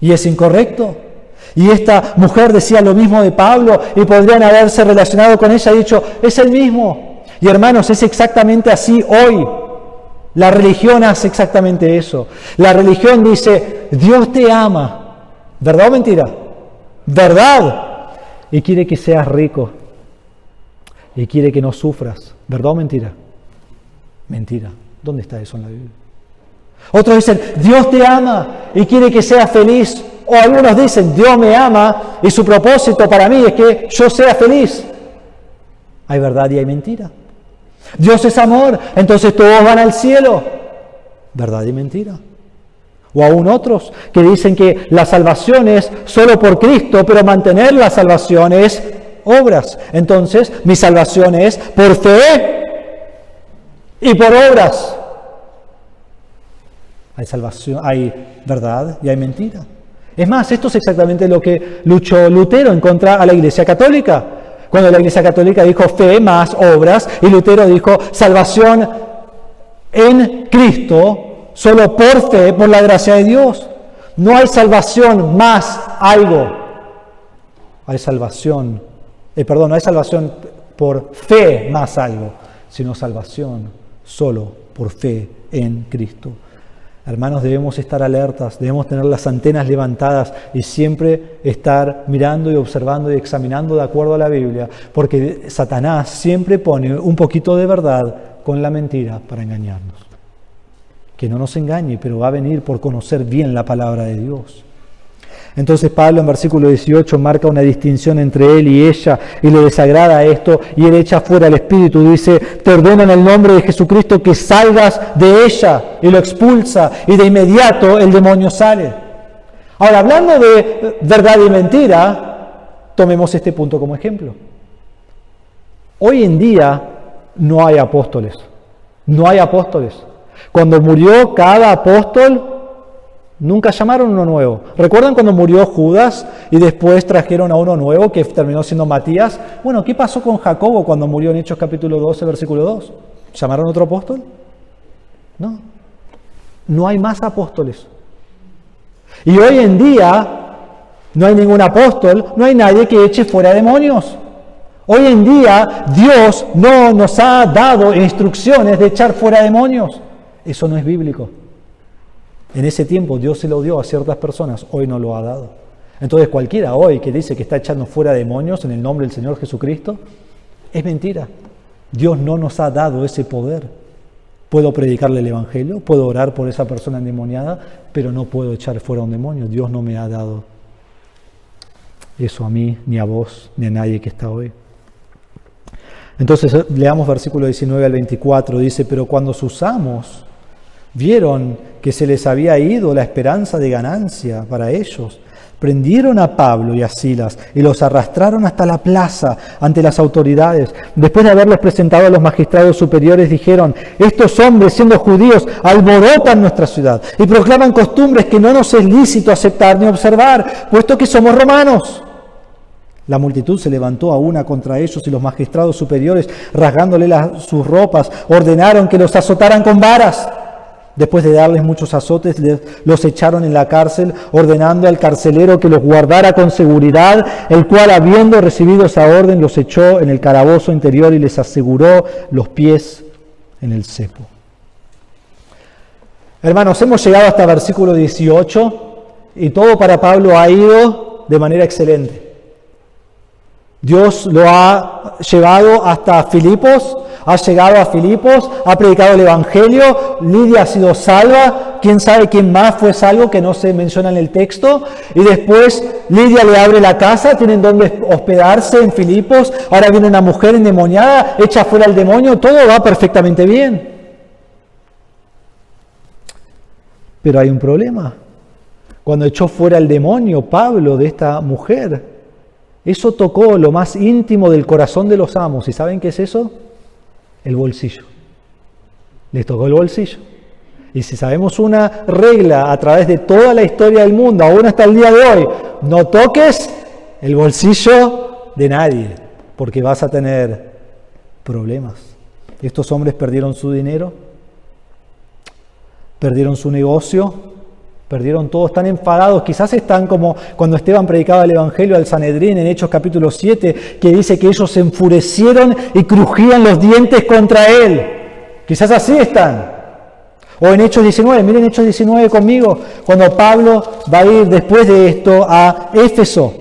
[SPEAKER 1] Y es incorrecto. Y esta mujer decía lo mismo de Pablo y podrían haberse relacionado con ella y dicho, es el mismo. Y hermanos, es exactamente así hoy. La religión hace exactamente eso. La religión dice, Dios te ama. ¿Verdad o mentira? ¿Verdad? Y quiere que seas rico. Y quiere que no sufras. ¿Verdad o mentira? Mentira. ¿Dónde está eso en la Biblia? Otros dicen, Dios te ama y quiere que seas feliz. O algunos dicen, Dios me ama y su propósito para mí es que yo sea feliz. Hay verdad y hay mentira. Dios es amor, entonces todos van al cielo. ¿Verdad y mentira? O aún otros que dicen que la salvación es solo por Cristo, pero mantener la salvación es obras. Entonces, mi salvación es por fe y por obras. Hay salvación, hay verdad y hay mentira. Es más, esto es exactamente lo que luchó Lutero en contra a la Iglesia Católica. Cuando la Iglesia Católica dijo fe más obras, y Lutero dijo salvación en Cristo, solo por fe, por la gracia de Dios. No hay salvación más algo. Hay salvación, no hay salvación por fe más algo, sino salvación solo por fe en Cristo. Hermanos, debemos estar alertas, debemos tener las antenas levantadas y siempre estar mirando y observando y examinando de acuerdo a la Biblia, porque Satanás siempre pone un poquito de verdad con la mentira para engañarnos. Que no nos engañe, pero va a venir por conocer bien la palabra de Dios. Entonces Pablo en versículo 18 marca una distinción entre él y ella y le desagrada esto y él echa fuera el espíritu. Dice, te ordeno en el nombre de Jesucristo que salgas de ella, y lo expulsa y de inmediato el demonio sale. Ahora, hablando de verdad y mentira, tomemos este punto como ejemplo. Hoy en día no hay apóstoles. No hay apóstoles. Cuando murió cada apóstol, nunca llamaron uno nuevo. ¿Recuerdan cuando murió Judas y después trajeron a uno nuevo que terminó siendo Matías? Bueno, ¿qué pasó con Jacobo cuando murió en Hechos capítulo 12, versículo 2? ¿Llamaron otro apóstol? No. No hay más apóstoles. Y hoy en día no hay ningún apóstol, no hay nadie que eche fuera demonios. Hoy en día Dios no nos ha dado instrucciones de echar fuera demonios. Eso no es bíblico. En ese tiempo Dios se lo dio a ciertas personas, hoy no lo ha dado. Entonces cualquiera hoy que dice que está echando fuera demonios en el nombre del Señor Jesucristo, es mentira. Dios no nos ha dado ese poder. Puedo predicarle el Evangelio, puedo orar por esa persona endemoniada, pero no puedo echar fuera un demonio. Dios no me ha dado eso a mí, ni a vos, ni a nadie que está hoy. Entonces leamos versículo 19 al 24, dice, pero cuando sus amos vieron que se les había ido la esperanza de ganancia para ellos, prendieron a Pablo y a Silas y los arrastraron hasta la plaza ante las autoridades. Después de haberlos presentado a los magistrados superiores, dijeron, estos hombres, siendo judíos, alborotan nuestra ciudad y proclaman costumbres que no nos es lícito aceptar ni observar, puesto que somos romanos. La multitud se levantó a una contra ellos y los magistrados superiores, rasgándole sus ropas, ordenaron que los azotaran con varas. Después de darles muchos azotes, los echaron en la cárcel, ordenando al carcelero que los guardara con seguridad, el cual, habiendo recibido esa orden, los echó en el calabozo interior y les aseguró los pies en el cepo. Hermanos, hemos llegado hasta versículo 18 y todo para Pablo ha ido de manera excelente. Dios lo ha llevado hasta Filipos, ha llegado a Filipos, ha predicado el Evangelio, Lidia ha sido salva, quién sabe quién más fue salvo que no se menciona en el texto. Y después Lidia le abre la casa, tienen donde hospedarse en Filipos. Ahora viene una mujer endemoniada, echa fuera al demonio, todo va perfectamente bien. Pero hay un problema. Cuando echó fuera el demonio Pablo de esta mujer, eso tocó lo más íntimo del corazón de los amos. ¿Y saben qué es eso? El bolsillo. Les tocó el bolsillo. Y si sabemos una regla a través de toda la historia del mundo, aún hasta el día de hoy, no toques el bolsillo de nadie, porque vas a tener problemas. Estos hombres perdieron su dinero, perdieron su negocio, perdieron todo, están enfadados, quizás están como cuando Esteban predicaba el Evangelio al Sanedrín en Hechos capítulo 7, que dice que ellos se enfurecieron y crujían los dientes contra él. Quizás así están. O en Hechos 19, miren Hechos 19 conmigo, cuando Pablo va a ir después de esto a Éfeso.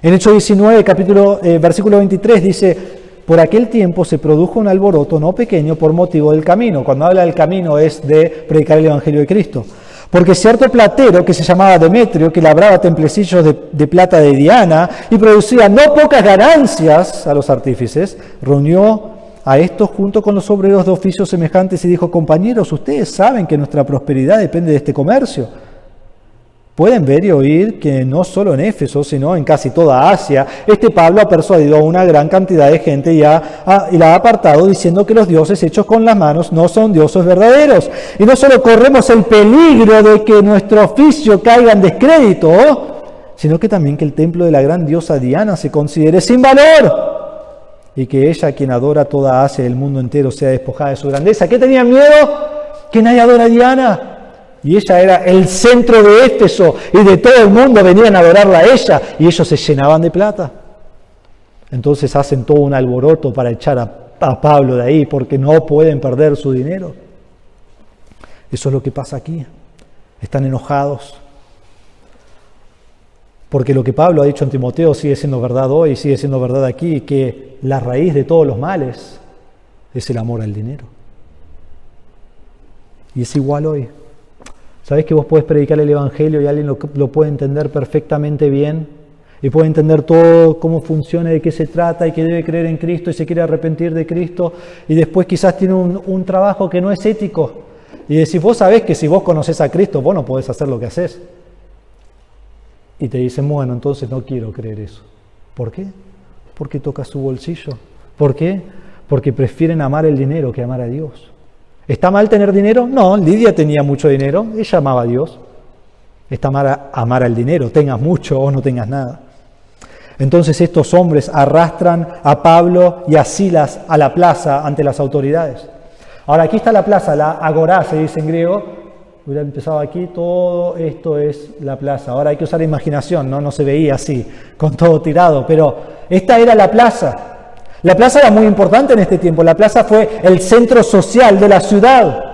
[SPEAKER 1] En Hechos 19, versículo 23 dice: por aquel tiempo se produjo un alboroto no pequeño por motivo del camino. Cuando habla del camino es de predicar el Evangelio de Cristo. Porque cierto platero que se llamaba Demetrio, que labraba templecillos de plata de Diana y producía no pocas ganancias a los artífices, reunió a estos junto con los obreros de oficios semejantes y dijo: compañeros, ustedes saben que nuestra prosperidad depende de este comercio. Pueden ver y oír que no solo en Éfeso, sino en casi toda Asia, este Pablo ha persuadido a una gran cantidad de gente y la ha apartado, diciendo que los dioses hechos con las manos no son dioses verdaderos. Y no solo corremos el peligro de que nuestro oficio caiga en descrédito, sino que también que el templo de la gran diosa Diana se considere sin valor, y que ella, quien adora toda Asia y el mundo entero, sea despojada de su grandeza. ¿Qué tenían miedo? Que nadie adora a Diana. Y ella era el centro de Éfeso y de todo el mundo venían a adorarla a ella y ellos se llenaban de plata. Entonces hacen todo un alboroto para echar a Pablo de ahí porque no pueden perder su dinero. Eso es lo que pasa aquí. Están enojados. Porque lo que Pablo ha dicho en Timoteo sigue siendo verdad hoy, sigue siendo verdad aquí, que la raíz de todos los males es el amor al dinero. Y es igual hoy. ¿Sabés que vos podés predicar el Evangelio y alguien lo puede entender perfectamente bien? Y puede entender todo, cómo funciona, de qué se trata, y que debe creer en Cristo y se quiere arrepentir de Cristo, y después quizás tiene un trabajo que no es ético. Y decís: vos sabés que si vos conocés a Cristo, vos no podés hacer lo que haces. Y te dicen: bueno, entonces no quiero creer eso. ¿Por qué? Porque toca su bolsillo. ¿Por qué? Porque prefieren amar el dinero que amar a Dios. ¿Está mal tener dinero? No, Lidia tenía mucho dinero, ella amaba a Dios. Está mal amar al dinero, tengas mucho o no tengas nada. Entonces estos hombres arrastran a Pablo y a Silas a la plaza ante las autoridades. Ahora aquí está la plaza, la agorá se dice en griego. Hubiera empezado aquí, todo esto es la plaza. Ahora hay que usar la imaginación, no se veía así, con todo tirado, pero esta era la plaza. La plaza era muy importante en este tiempo. La plaza fue el centro social de la ciudad.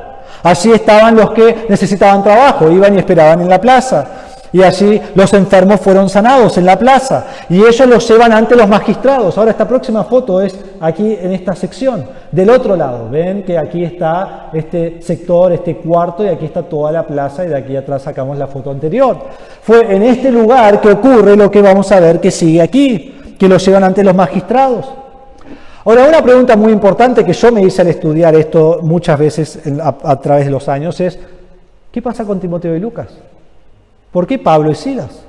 [SPEAKER 1] Allí estaban los que necesitaban trabajo, iban y esperaban en la plaza. Y allí los enfermos fueron sanados en la plaza. Y ellos los llevan ante los magistrados. Ahora esta próxima foto es aquí en esta sección. Del otro lado, ven que aquí está este sector, este cuarto, y aquí está toda la plaza, y de aquí atrás sacamos la foto anterior. Fue en este lugar que ocurre lo que vamos a ver que sigue aquí, que los llevan ante los magistrados. Ahora, una pregunta muy importante que yo me hice al estudiar esto muchas veces a través de los años es: ¿qué pasa con Timoteo y Lucas? ¿Por qué Pablo y Silas?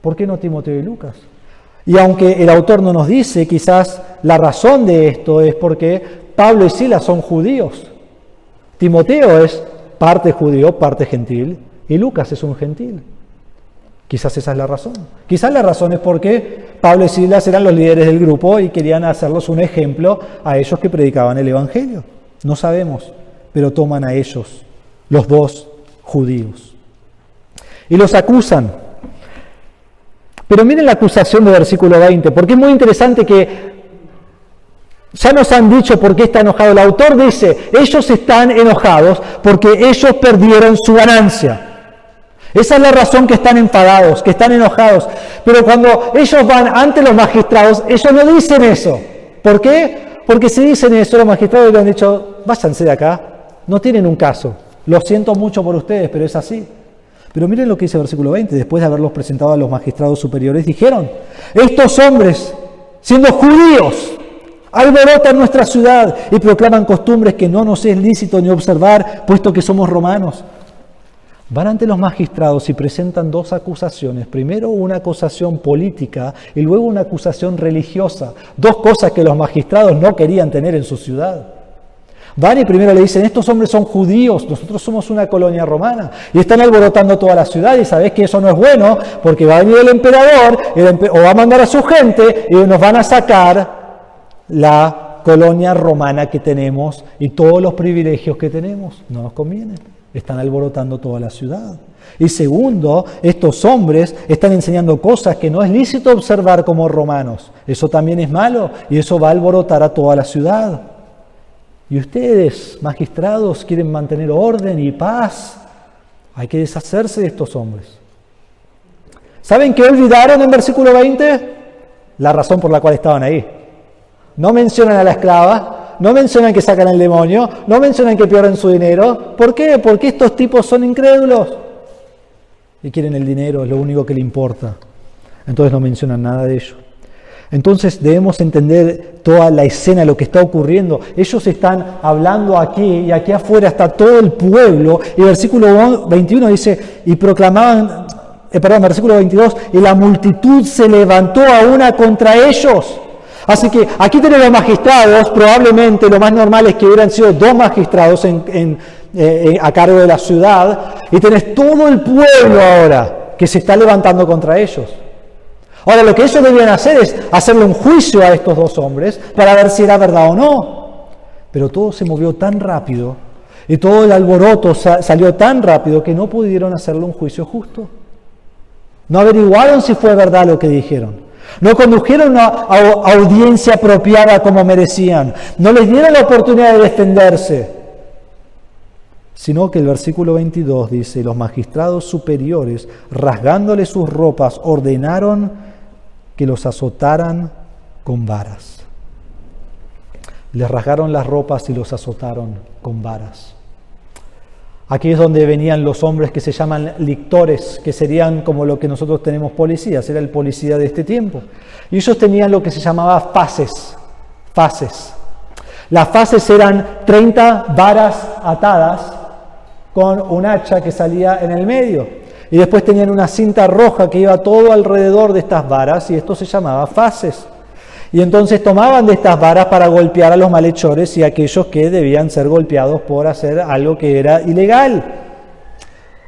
[SPEAKER 1] ¿Por qué no Timoteo y Lucas? Y aunque el autor no nos dice, quizás la razón de esto es porque Pablo y Silas son judíos. Timoteo es parte judío, parte gentil, y Lucas es un gentil. Quizás esa es la razón. Quizás la razón es porque Pablo y Silas eran los líderes del grupo y querían hacerlos un ejemplo a ellos que predicaban el Evangelio. No sabemos, pero toman a ellos, los dos judíos. Y los acusan. Pero miren la acusación del versículo 20, porque es muy interesante que ya nos han dicho por qué está enojado. El autor dice: ellos están enojados porque ellos perdieron su ganancia. Esa es la razón que están enfadados, que están enojados. Pero cuando ellos van ante los magistrados, ellos no dicen eso. ¿Por qué? Porque si dicen eso, los magistrados le han dicho: váyanse de acá, no tienen un caso. Lo siento mucho por ustedes, pero es así. Pero miren lo que dice el versículo 20. Después de haberlos presentado a los magistrados superiores, dijeron: estos hombres, siendo judíos, alborotan nuestra ciudad y proclaman costumbres que no nos es lícito ni observar, puesto que somos romanos. Van ante los magistrados y presentan dos acusaciones. Primero una acusación política y luego una acusación religiosa. Dos cosas que los magistrados no querían tener en su ciudad. Van y primero le dicen: estos hombres son judíos, nosotros somos una colonia romana. Y están alborotando toda la ciudad y sabés que eso no es bueno porque va a venir el emperador o va a mandar a su gente y nos van a sacar la colonia romana que tenemos y todos los privilegios que tenemos. No nos conviene. Están alborotando toda la ciudad. Y segundo, estos hombres están enseñando cosas que no es lícito observar como romanos. Eso también es malo y eso va a alborotar a toda la ciudad. Y ustedes, magistrados, quieren mantener orden y paz. Hay que deshacerse de estos hombres. ¿Saben qué olvidaron en versículo 20? La razón por la cual estaban ahí. No mencionan a la esclava, no mencionan que sacan el demonio, no mencionan que pierden su dinero. ¿Por qué? Porque estos tipos son incrédulos. Y quieren el dinero, es lo único que le importa. Entonces no mencionan nada de ello. Entonces debemos entender toda la escena, lo que está ocurriendo. Ellos están hablando aquí y aquí afuera está todo el pueblo. Y versículo 21 dice, y proclamaban, versículo 22, y la multitud se levantó a una contra ellos. Así que aquí tenemos magistrados, probablemente lo más normal es que hubieran sido dos magistrados a cargo de la ciudad. Y tenés todo el pueblo ahora que se está levantando contra ellos. Ahora, lo que ellos debían hacer es hacerle un juicio a estos dos hombres para ver si era verdad o no. Pero todo se movió tan rápido y todo el alboroto salió tan rápido que no pudieron hacerle un juicio justo. No averiguaron si fue verdad lo que dijeron. No condujeron a audiencia apropiada como merecían. No les dieron la oportunidad de defenderse. Sino que el versículo 22 dice, los magistrados superiores, rasgándole sus ropas, ordenaron que los azotaran con varas. Les rasgaron las ropas y los azotaron con varas. Aquí es donde venían los hombres que se llaman lictores, que serían como lo que nosotros tenemos policías, era el policía de este tiempo. Y ellos tenían lo que se llamaba fases. Las fases eran 30 varas atadas con un hacha que salía en el medio. Y después tenían una cinta roja que iba todo alrededor de estas varas y esto se llamaba fases. Y entonces tomaban de estas varas para golpear a los malhechores y a aquellos que debían ser golpeados por hacer algo que era ilegal.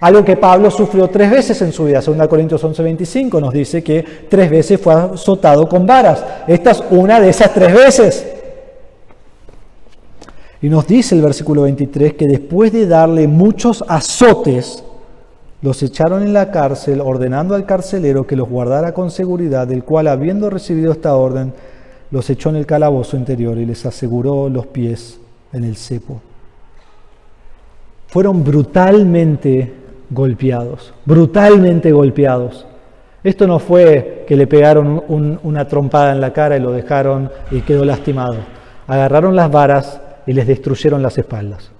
[SPEAKER 1] Algo que Pablo sufrió 3 veces en su vida. 2 Corintios 11:25 nos dice que 3 veces fue azotado con varas. Esta es una de esas 3 veces. Y nos dice el versículo 23 que después de darle muchos azotes, los echaron en la cárcel, ordenando al carcelero que los guardara con seguridad, del cual, habiendo recibido esta orden, los echó en el calabozo interior y les aseguró los pies en el cepo. Fueron brutalmente golpeados. Esto no fue que le pegaron una trompada en la cara y lo dejaron y quedó lastimado. Agarraron las varas y les destruyeron las espaldas.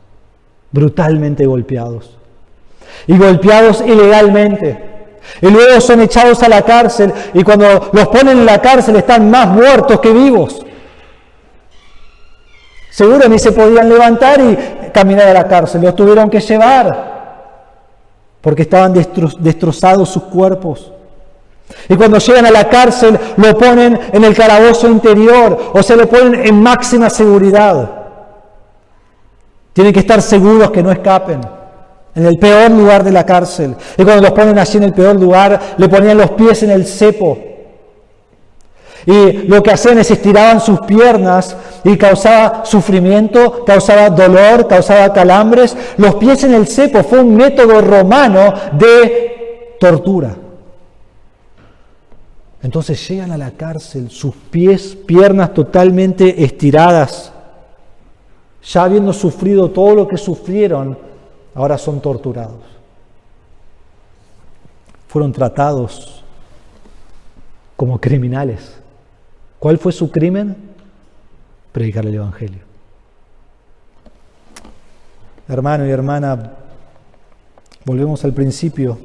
[SPEAKER 1] Brutalmente golpeados. Y golpeados ilegalmente. Y luego son echados a la cárcel y cuando los ponen en la cárcel están más muertos que vivos. Seguro ni se podían levantar y caminar a la cárcel. Los tuvieron que llevar porque estaban destrozados sus cuerpos. Y cuando llegan a la cárcel lo ponen en el calabozo interior, o sea, lo ponen en máxima seguridad. Tienen que estar seguros que no escapen. En el peor lugar de la cárcel. Y cuando los ponen allí en el peor lugar, le ponían los pies en el cepo. Y lo que hacían es estiraban sus piernas y causaba sufrimiento, causaba dolor, causaba calambres. Los pies en el cepo fue un método romano de tortura. Entonces llegan a la cárcel, sus piernas totalmente estiradas. Ya habiendo sufrido todo lo que sufrieron, ahora son torturados. Fueron tratados como criminales. ¿Cuál fue su crimen? Predicar el Evangelio. Hermano y hermana, Volvemos al principio.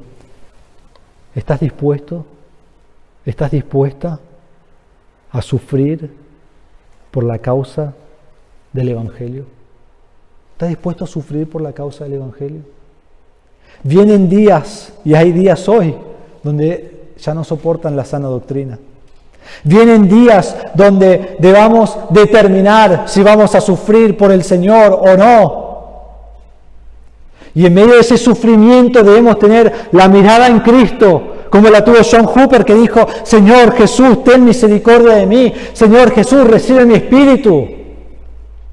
[SPEAKER 1] ¿Estás dispuesto? ¿Estás dispuesta a sufrir por la causa del Evangelio? ¿Estás dispuesto a sufrir por la causa del Evangelio? Vienen días, y hay días hoy, donde ya no soportan la sana doctrina. Vienen días donde debamos determinar si vamos a sufrir por el Señor o no. Y en medio de ese sufrimiento debemos tener la mirada en Cristo, como la tuvo John Hooper, que dijo: Señor Jesús, ten misericordia de mí. Señor Jesús, recibe mi espíritu.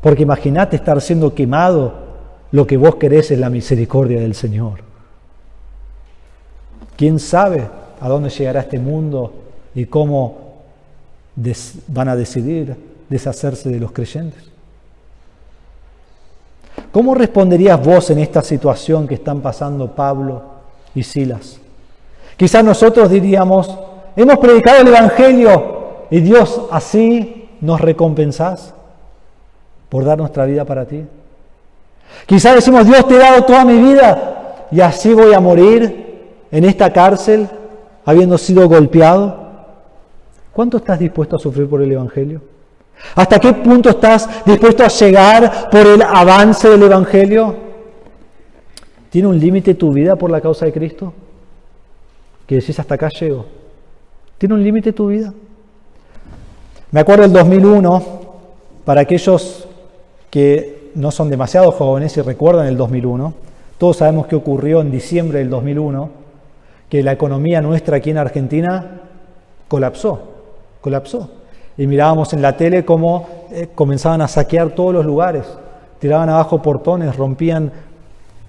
[SPEAKER 1] Porque imagínate estar siendo quemado. Lo que vos querés es la misericordia del Señor. ¿Quién sabe a dónde llegará este mundo y cómo van a decidir deshacerse de los creyentes? ¿Cómo responderías vos en esta situación que están pasando Pablo y Silas? Quizás nosotros diríamos: hemos predicado el Evangelio y Dios, así nos recompensás por dar nuestra vida para ti. Quizás decimos: Dios, te he dado toda mi vida y así voy a morir en esta cárcel habiendo sido golpeado. ¿Cuánto estás dispuesto a sufrir por el Evangelio? ¿Hasta qué punto estás dispuesto a llegar por el avance del Evangelio? ¿Tiene un límite tu vida por la causa de Cristo? Que decís: hasta acá llego. ¿Tiene un límite tu vida? Me acuerdo del 2001, para aquellos que no son demasiado jóvenes y recuerdan el 2001, todos sabemos qué ocurrió en diciembre del 2001, que la economía nuestra aquí en Argentina colapsó. Y mirábamos en la tele cómo comenzaban a saquear todos los lugares, tiraban abajo portones, rompían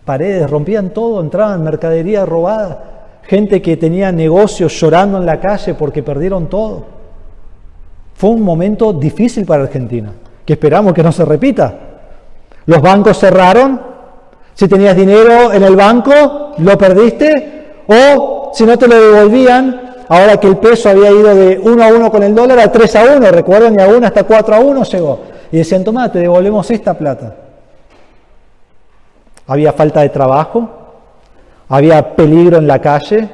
[SPEAKER 1] paredes, rompían todo, entraban mercadería robada, gente que tenía negocios llorando en la calle porque perdieron todo. Fue un momento difícil para Argentina, que esperamos que no se repita. Los bancos cerraron, si tenías dinero en el banco, lo perdiste, o si no te lo devolvían. Ahora que el peso había ido de 1-1 con el dólar a 3-1, recuerdan, y aún hasta 4-1 llegó. Y decían: tomá, te devolvemos esta plata. Había falta de trabajo, había peligro en la calle.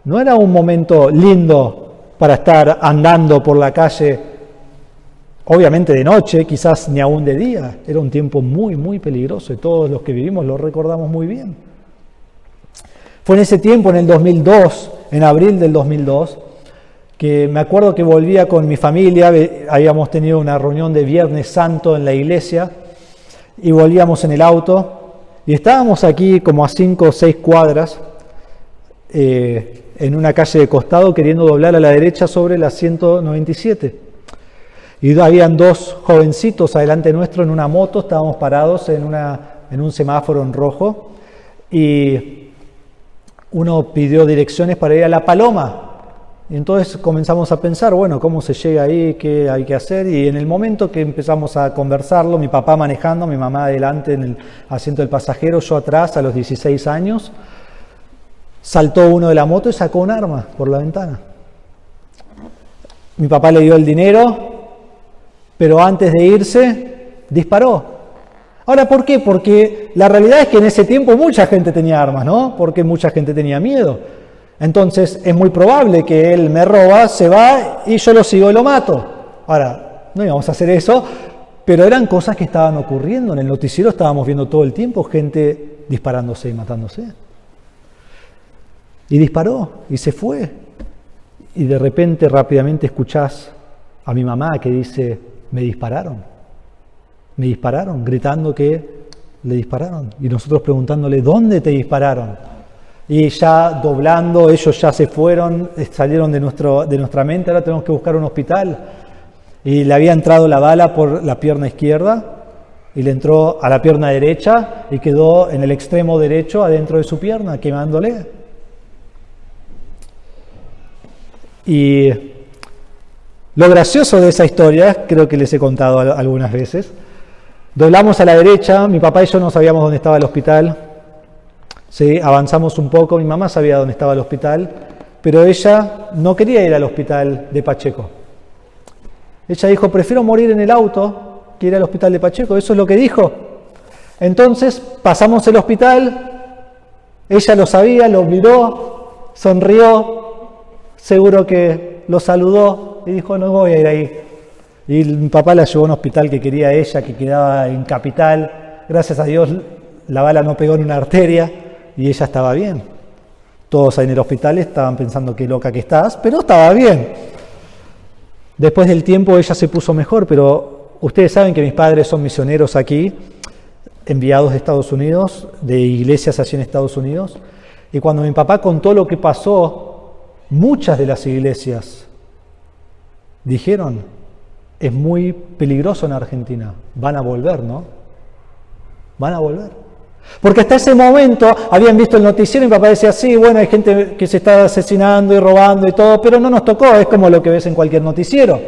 [SPEAKER 1] No era un momento lindo para estar andando por la calle, obviamente de noche, quizás ni aún de día. Era un tiempo muy, muy peligroso y todos los que vivimos lo recordamos muy bien. Fue en ese tiempo, en el 2002, en abril del 2002, que me acuerdo que volvía con mi familia. Habíamos tenido una reunión de Viernes Santo en la iglesia y volvíamos en el auto y estábamos aquí como a 5 o 6 cuadras en una calle de costado queriendo doblar a la derecha sobre la 197. Y habían 2 jovencitos adelante nuestro en una moto, estábamos parados en un semáforo en rojo y uno pidió direcciones para ir a La Paloma. Y entonces comenzamos a pensar, bueno, ¿cómo se llega ahí? ¿Qué hay que hacer? Y en el momento que empezamos a conversarlo, mi papá manejando, mi mamá adelante en el asiento del pasajero, yo atrás a los 16 años, saltó uno de la moto y sacó un arma por la ventana. Mi papá le dio el dinero, pero antes de irse, disparó. Ahora, ¿por qué? Porque la realidad es que en ese tiempo mucha gente tenía armas, ¿no? Porque mucha gente tenía miedo. Entonces, es muy probable que él me roba, se va y yo lo sigo y lo mato. Ahora, no íbamos a hacer eso, pero eran cosas que estaban ocurriendo. En el noticiero estábamos viendo todo el tiempo gente disparándose y matándose. Y disparó y se fue. Y de repente, rápidamente escuchás a mi mamá que dice: me dispararon, gritando que le dispararon. Y nosotros preguntándole: ¿dónde te dispararon? Y ya doblando, ellos ya se fueron, salieron de nuestra mente, ahora tenemos que buscar un hospital. Y le había entrado la bala por la pierna izquierda, y le entró a la pierna derecha, y quedó en el extremo derecho, adentro de su pierna, quemándole. Y lo gracioso de esa historia, creo que les he contado algunas veces, doblamos a la derecha, mi papá y yo no sabíamos dónde estaba el hospital. Sí, avanzamos un poco, mi mamá sabía dónde estaba el hospital, pero ella no quería ir al hospital de Pacheco. Ella dijo: prefiero morir en el auto que ir al hospital de Pacheco. Eso es lo que dijo. Entonces pasamos el hospital Ella lo sabía, lo miró, sonrió, seguro que lo saludó y dijo, no voy a ir ahí. Y mi papá la llevó a un hospital que quería ella, que quedaba en Capital. Gracias a Dios la bala no pegó en una arteria y ella estaba bien. Todos ahí en el hospital estaban pensando qué loca que estás, pero estaba bien. Después del tiempo ella se puso mejor, pero ustedes saben que mis padres son misioneros aquí, enviados de Estados Unidos, de iglesias allí en Estados Unidos. Y cuando mi papá contó lo que pasó, muchas de las iglesias dijeron, es muy peligroso en Argentina, van a volver, ¿no? Van a volver. Porque hasta ese momento habían visto el noticiero y mi papá decía, sí, bueno, hay gente que se está asesinando y robando y todo, pero no nos tocó, es como lo que ves en cualquier noticiero.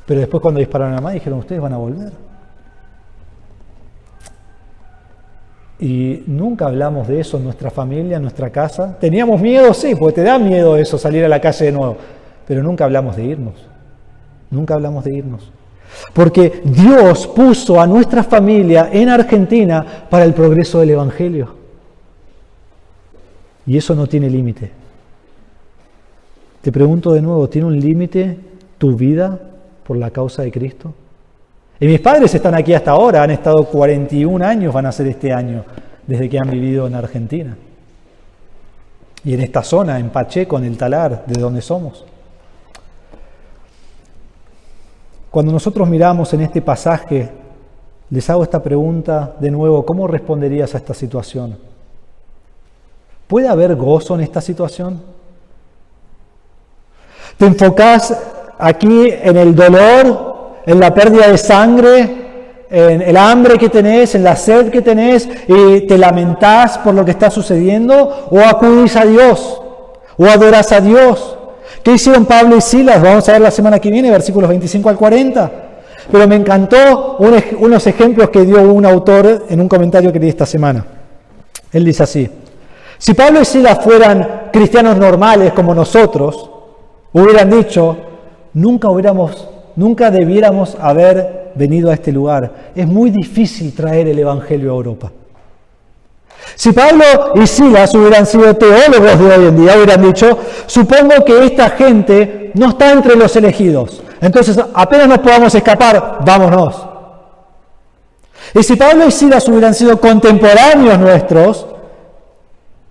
[SPEAKER 1] Pero después cuando dispararon a mamá dijeron, ustedes van a volver. Y nunca hablamos de eso en nuestra familia, en nuestra casa. ¿Teníamos miedo? Sí, porque te da miedo eso, salir a la calle de nuevo. Pero nunca hablamos de irnos. Nunca hablamos de irnos. Porque Dios puso a nuestra familia en Argentina para el progreso del Evangelio. Y eso no tiene límite. Te pregunto de nuevo, ¿tiene un límite tu vida por la causa de Cristo? Y mis padres están aquí hasta ahora, han estado 41 años, van a ser este año, desde que han vivido en Argentina. Y en esta zona, en Pacheco, en el Talar, de donde somos. Cuando nosotros miramos en este pasaje, les hago esta pregunta de nuevo, ¿cómo responderías a esta situación? ¿Puede haber gozo en esta situación? ¿Te enfocás aquí en el dolor, en la pérdida de sangre, en el hambre que tenés, en la sed que tenés y te lamentás por lo que está sucediendo? ¿O acudís a Dios? ¿O adorás a Dios? ¿Qué hicieron Pablo y Silas? Vamos a ver la semana que viene, versículos 25 al 40. Pero me encantó unos ejemplos que dio un autor en un comentario que leí esta semana. Él dice así: si Pablo y Silas fueran cristianos normales como nosotros, hubieran dicho, nunca debiéramos haber venido a este lugar. Es muy difícil traer el Evangelio a Europa. Si Pablo y Silas hubieran sido teólogos de hoy en día, hubieran dicho, supongo que esta gente no está entre los elegidos. Entonces, apenas nos podamos escapar, vámonos. Y si Pablo y Silas hubieran sido contemporáneos nuestros,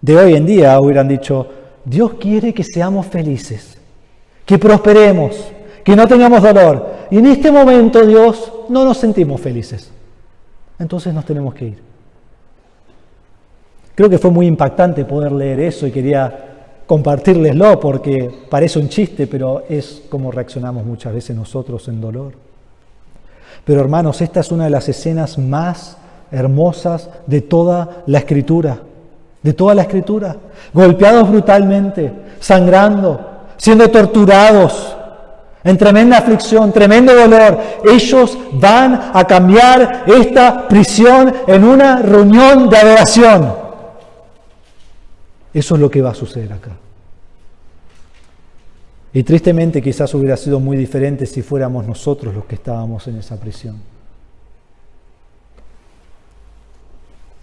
[SPEAKER 1] de hoy en día hubieran dicho, Dios quiere que seamos felices, que prosperemos, que no tengamos dolor. Y en este momento, Dios, no nos sentimos felices. Entonces nos tenemos que ir. Creo que fue muy impactante poder leer eso y quería compartirleslo porque parece un chiste, pero es como reaccionamos muchas veces nosotros en dolor. Pero hermanos, esta es una de las escenas más hermosas de toda la Escritura. De toda la Escritura. Golpeados brutalmente, sangrando, siendo torturados, en tremenda aflicción, tremendo dolor. Ellos van a cambiar esta prisión en una reunión de adoración. Eso es lo que va a suceder acá. Y tristemente quizás hubiera sido muy diferente si fuéramos nosotros los que estábamos en esa prisión.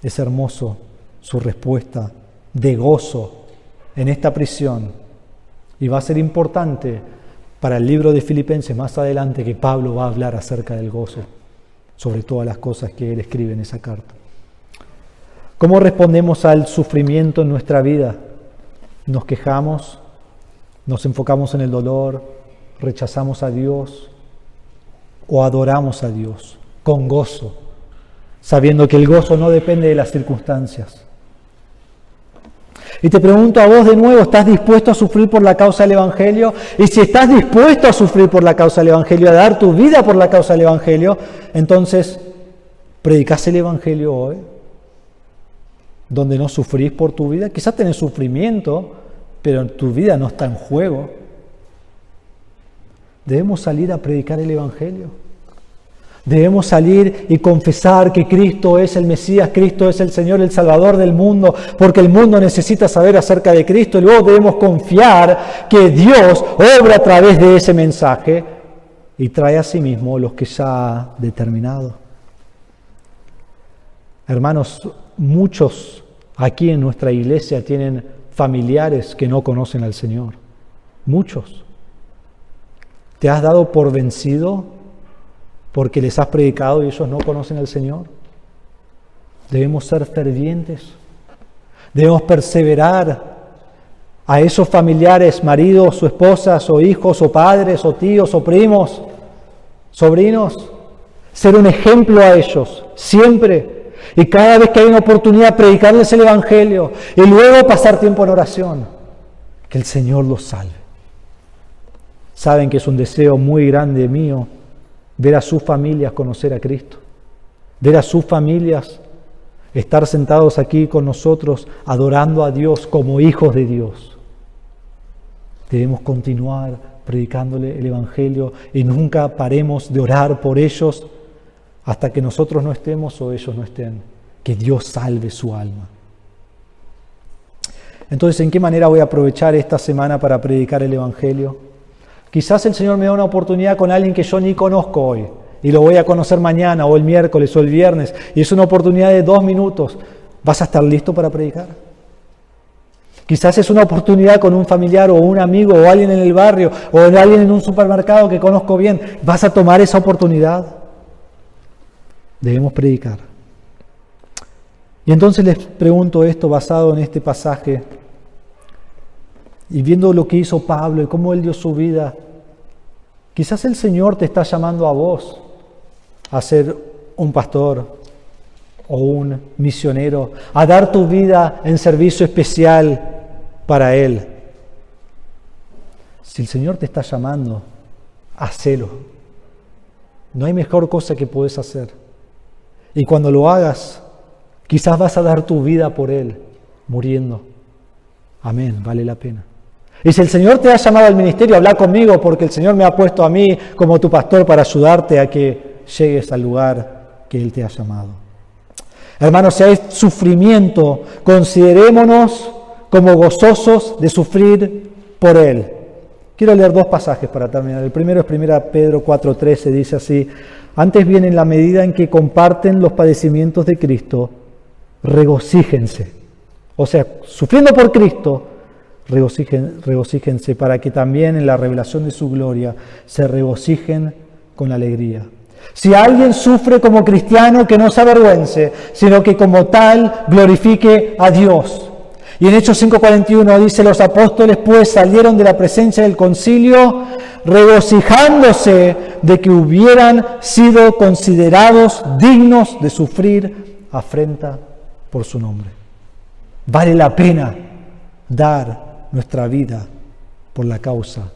[SPEAKER 1] Es hermoso su respuesta de gozo en esta prisión. Y va a ser importante para el libro de Filipenses más adelante que Pablo va a hablar acerca del gozo, sobre todas las cosas que él escribe en esa carta. ¿Cómo respondemos al sufrimiento en nuestra vida? ¿Nos quejamos? ¿Nos enfocamos en el dolor? ¿Rechazamos a Dios? ¿O adoramos a Dios con gozo, sabiendo que el gozo no depende de las circunstancias? Y te pregunto a vos de nuevo, ¿estás dispuesto a sufrir por la causa del Evangelio? Y si estás dispuesto a sufrir por la causa del Evangelio, a dar tu vida por la causa del Evangelio, entonces, ¿predicás el Evangelio hoy? Donde no sufrís por tu vida, quizás tenés sufrimiento, pero tu vida no está en juego. Debemos salir a predicar el Evangelio. Debemos salir y confesar que Cristo es el Mesías, Cristo es el Señor, el Salvador del mundo, porque el mundo necesita saber acerca de Cristo. Y luego debemos confiar que Dios obra a través de ese mensaje y trae a sí mismo los que ya ha determinado. Hermanos, muchos aquí en nuestra iglesia tienen familiares que no conocen al Señor. Muchos. ¿Te has dado por vencido porque les has predicado y ellos no conocen al Señor? Debemos ser fervientes. Debemos perseverar a esos familiares, maridos o esposas o hijos o padres o tíos o primos, sobrinos. Ser un ejemplo a ellos, siempre. Y cada vez que hay una oportunidad, predicarles el Evangelio y luego pasar tiempo en oración. Que el Señor los salve. Saben que es un deseo muy grande mío ver a sus familias conocer a Cristo. Ver a sus familias estar sentados aquí con nosotros adorando a Dios como hijos de Dios. Debemos continuar predicándole el Evangelio y nunca paremos de orar por ellos hasta que nosotros no estemos o ellos no estén. Que Dios salve su alma. Entonces, ¿en qué manera voy a aprovechar esta semana para predicar el Evangelio? Quizás el Señor me da una oportunidad con alguien que yo ni conozco hoy y lo voy a conocer mañana o el miércoles o el viernes y es una oportunidad de 2 minutos. ¿Vas a estar listo para predicar? Quizás es una oportunidad con un familiar o un amigo o alguien en el barrio o alguien en un supermercado que conozco bien. ¿Vas a tomar esa oportunidad? Debemos predicar. Y entonces les pregunto esto basado en este pasaje y viendo lo que hizo Pablo y cómo él dio su vida. Quizás el Señor te está llamando a vos a ser un pastor o un misionero, a dar tu vida en servicio especial para Él. Si el Señor te está llamando, hacelo. No hay mejor cosa que puedes hacer. Y cuando lo hagas, quizás vas a dar tu vida por Él, muriendo. Amén, vale la pena. Y si el Señor te ha llamado al ministerio, habla conmigo porque el Señor me ha puesto a mí como tu pastor para ayudarte a que llegues al lugar que Él te ha llamado. Hermanos, si hay sufrimiento, considerémonos como gozosos de sufrir por Él. Quiero leer 2 pasajes para terminar. El primero es 1 Pedro 4:13, dice así: antes bien, en la medida en que comparten los padecimientos de Cristo, regocíjense. O sea, sufriendo por Cristo, regocíjense para que también en la revelación de su gloria se regocijen con alegría. Si alguien sufre como cristiano, que no se avergüence, sino que como tal glorifique a Dios. Y en Hechos 5:41 dice: los apóstoles pues salieron de la presencia del concilio regocijándose de que hubieran sido considerados dignos de sufrir afrenta por su nombre. Vale la pena dar nuestra vida por la causa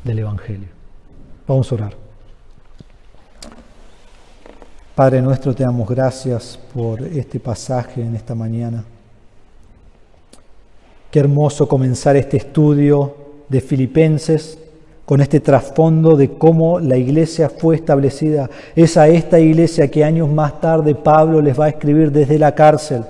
[SPEAKER 1] del Evangelio. Vamos a orar. Padre nuestro, te damos gracias por este pasaje en esta mañana. Qué hermoso comenzar este estudio de Filipenses con este trasfondo de cómo la iglesia fue establecida. Es a esta iglesia que años más tarde Pablo les va a escribir desde la cárcel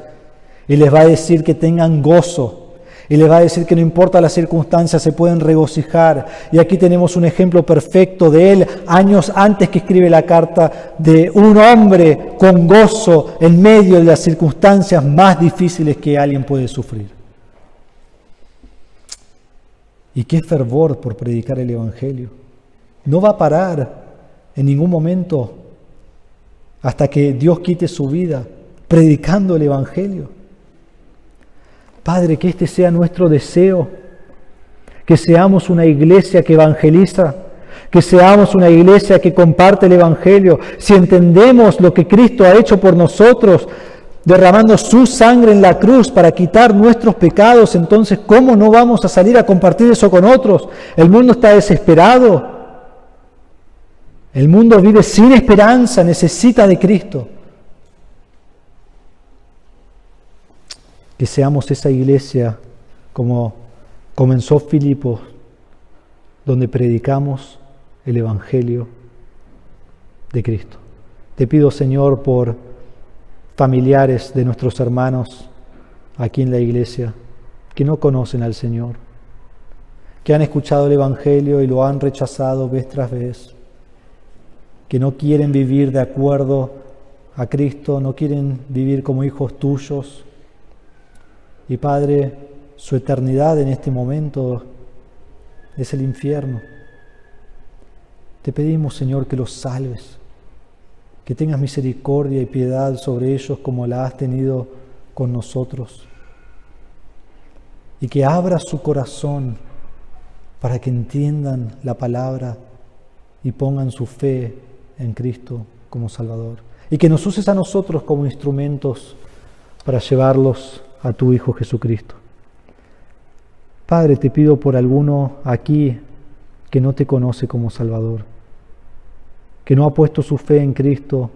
[SPEAKER 1] y les va a decir que tengan gozo. Y les va a decir que no importa las circunstancias, se pueden regocijar. Y aquí tenemos un ejemplo perfecto de él, años antes que escribe la carta, de un hombre con gozo en medio de las circunstancias más difíciles que alguien puede sufrir. Y qué fervor por predicar el Evangelio. No va a parar en ningún momento hasta que Dios quite su vida predicando el Evangelio. Padre, que este sea nuestro deseo, que seamos una iglesia que evangeliza, que seamos una iglesia que comparte el Evangelio. Si entendemos lo que Cristo ha hecho por nosotros, derramando su sangre en la cruz para quitar nuestros pecados, entonces ¿cómo no vamos a salir a compartir eso con otros? El mundo está desesperado. El mundo vive sin esperanza, necesita de Cristo. Que seamos esa iglesia como comenzó Filipos, donde predicamos el Evangelio de Cristo. Te pido, Señor, por familiares de nuestros hermanos aquí en la iglesia que no conocen al Señor, que han escuchado el Evangelio y lo han rechazado vez tras vez, que no quieren vivir de acuerdo a Cristo, no quieren vivir como hijos tuyos. Y Padre, su eternidad en este momento es el infierno. Te pedimos, Señor, que los salves, que tengas misericordia y piedad sobre ellos como la has tenido con nosotros, y que abras su corazón para que entiendan la palabra y pongan su fe en Cristo como Salvador, y que nos uses a nosotros como instrumentos para llevarlos a tu Hijo Jesucristo. Padre, te pido por alguno aquí que no te conoce como Salvador, que no ha puesto su fe en Cristo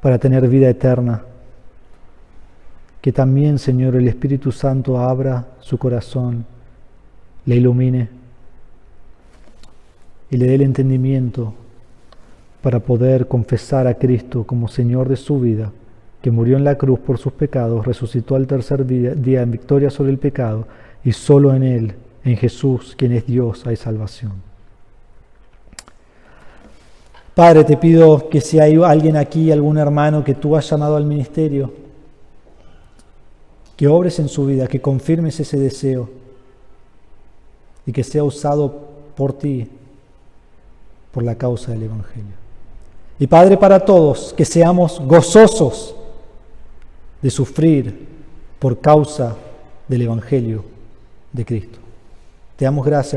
[SPEAKER 1] para tener vida eterna, que también, Señor, el Espíritu Santo abra su corazón, le ilumine y le dé el entendimiento para poder confesar a Cristo como Señor de su vida, que murió en la cruz por sus pecados, resucitó al tercer día en victoria sobre el pecado, y solo en Él, en Jesús, quien es Dios, hay salvación. Padre, te pido que si hay alguien aquí, algún hermano que tú has llamado al ministerio, que obres en su vida, que confirmes ese deseo y que sea usado por ti, por la causa del Evangelio. Y Padre, para todos, que seamos gozosos de sufrir por causa del Evangelio de Cristo. Te damos gracias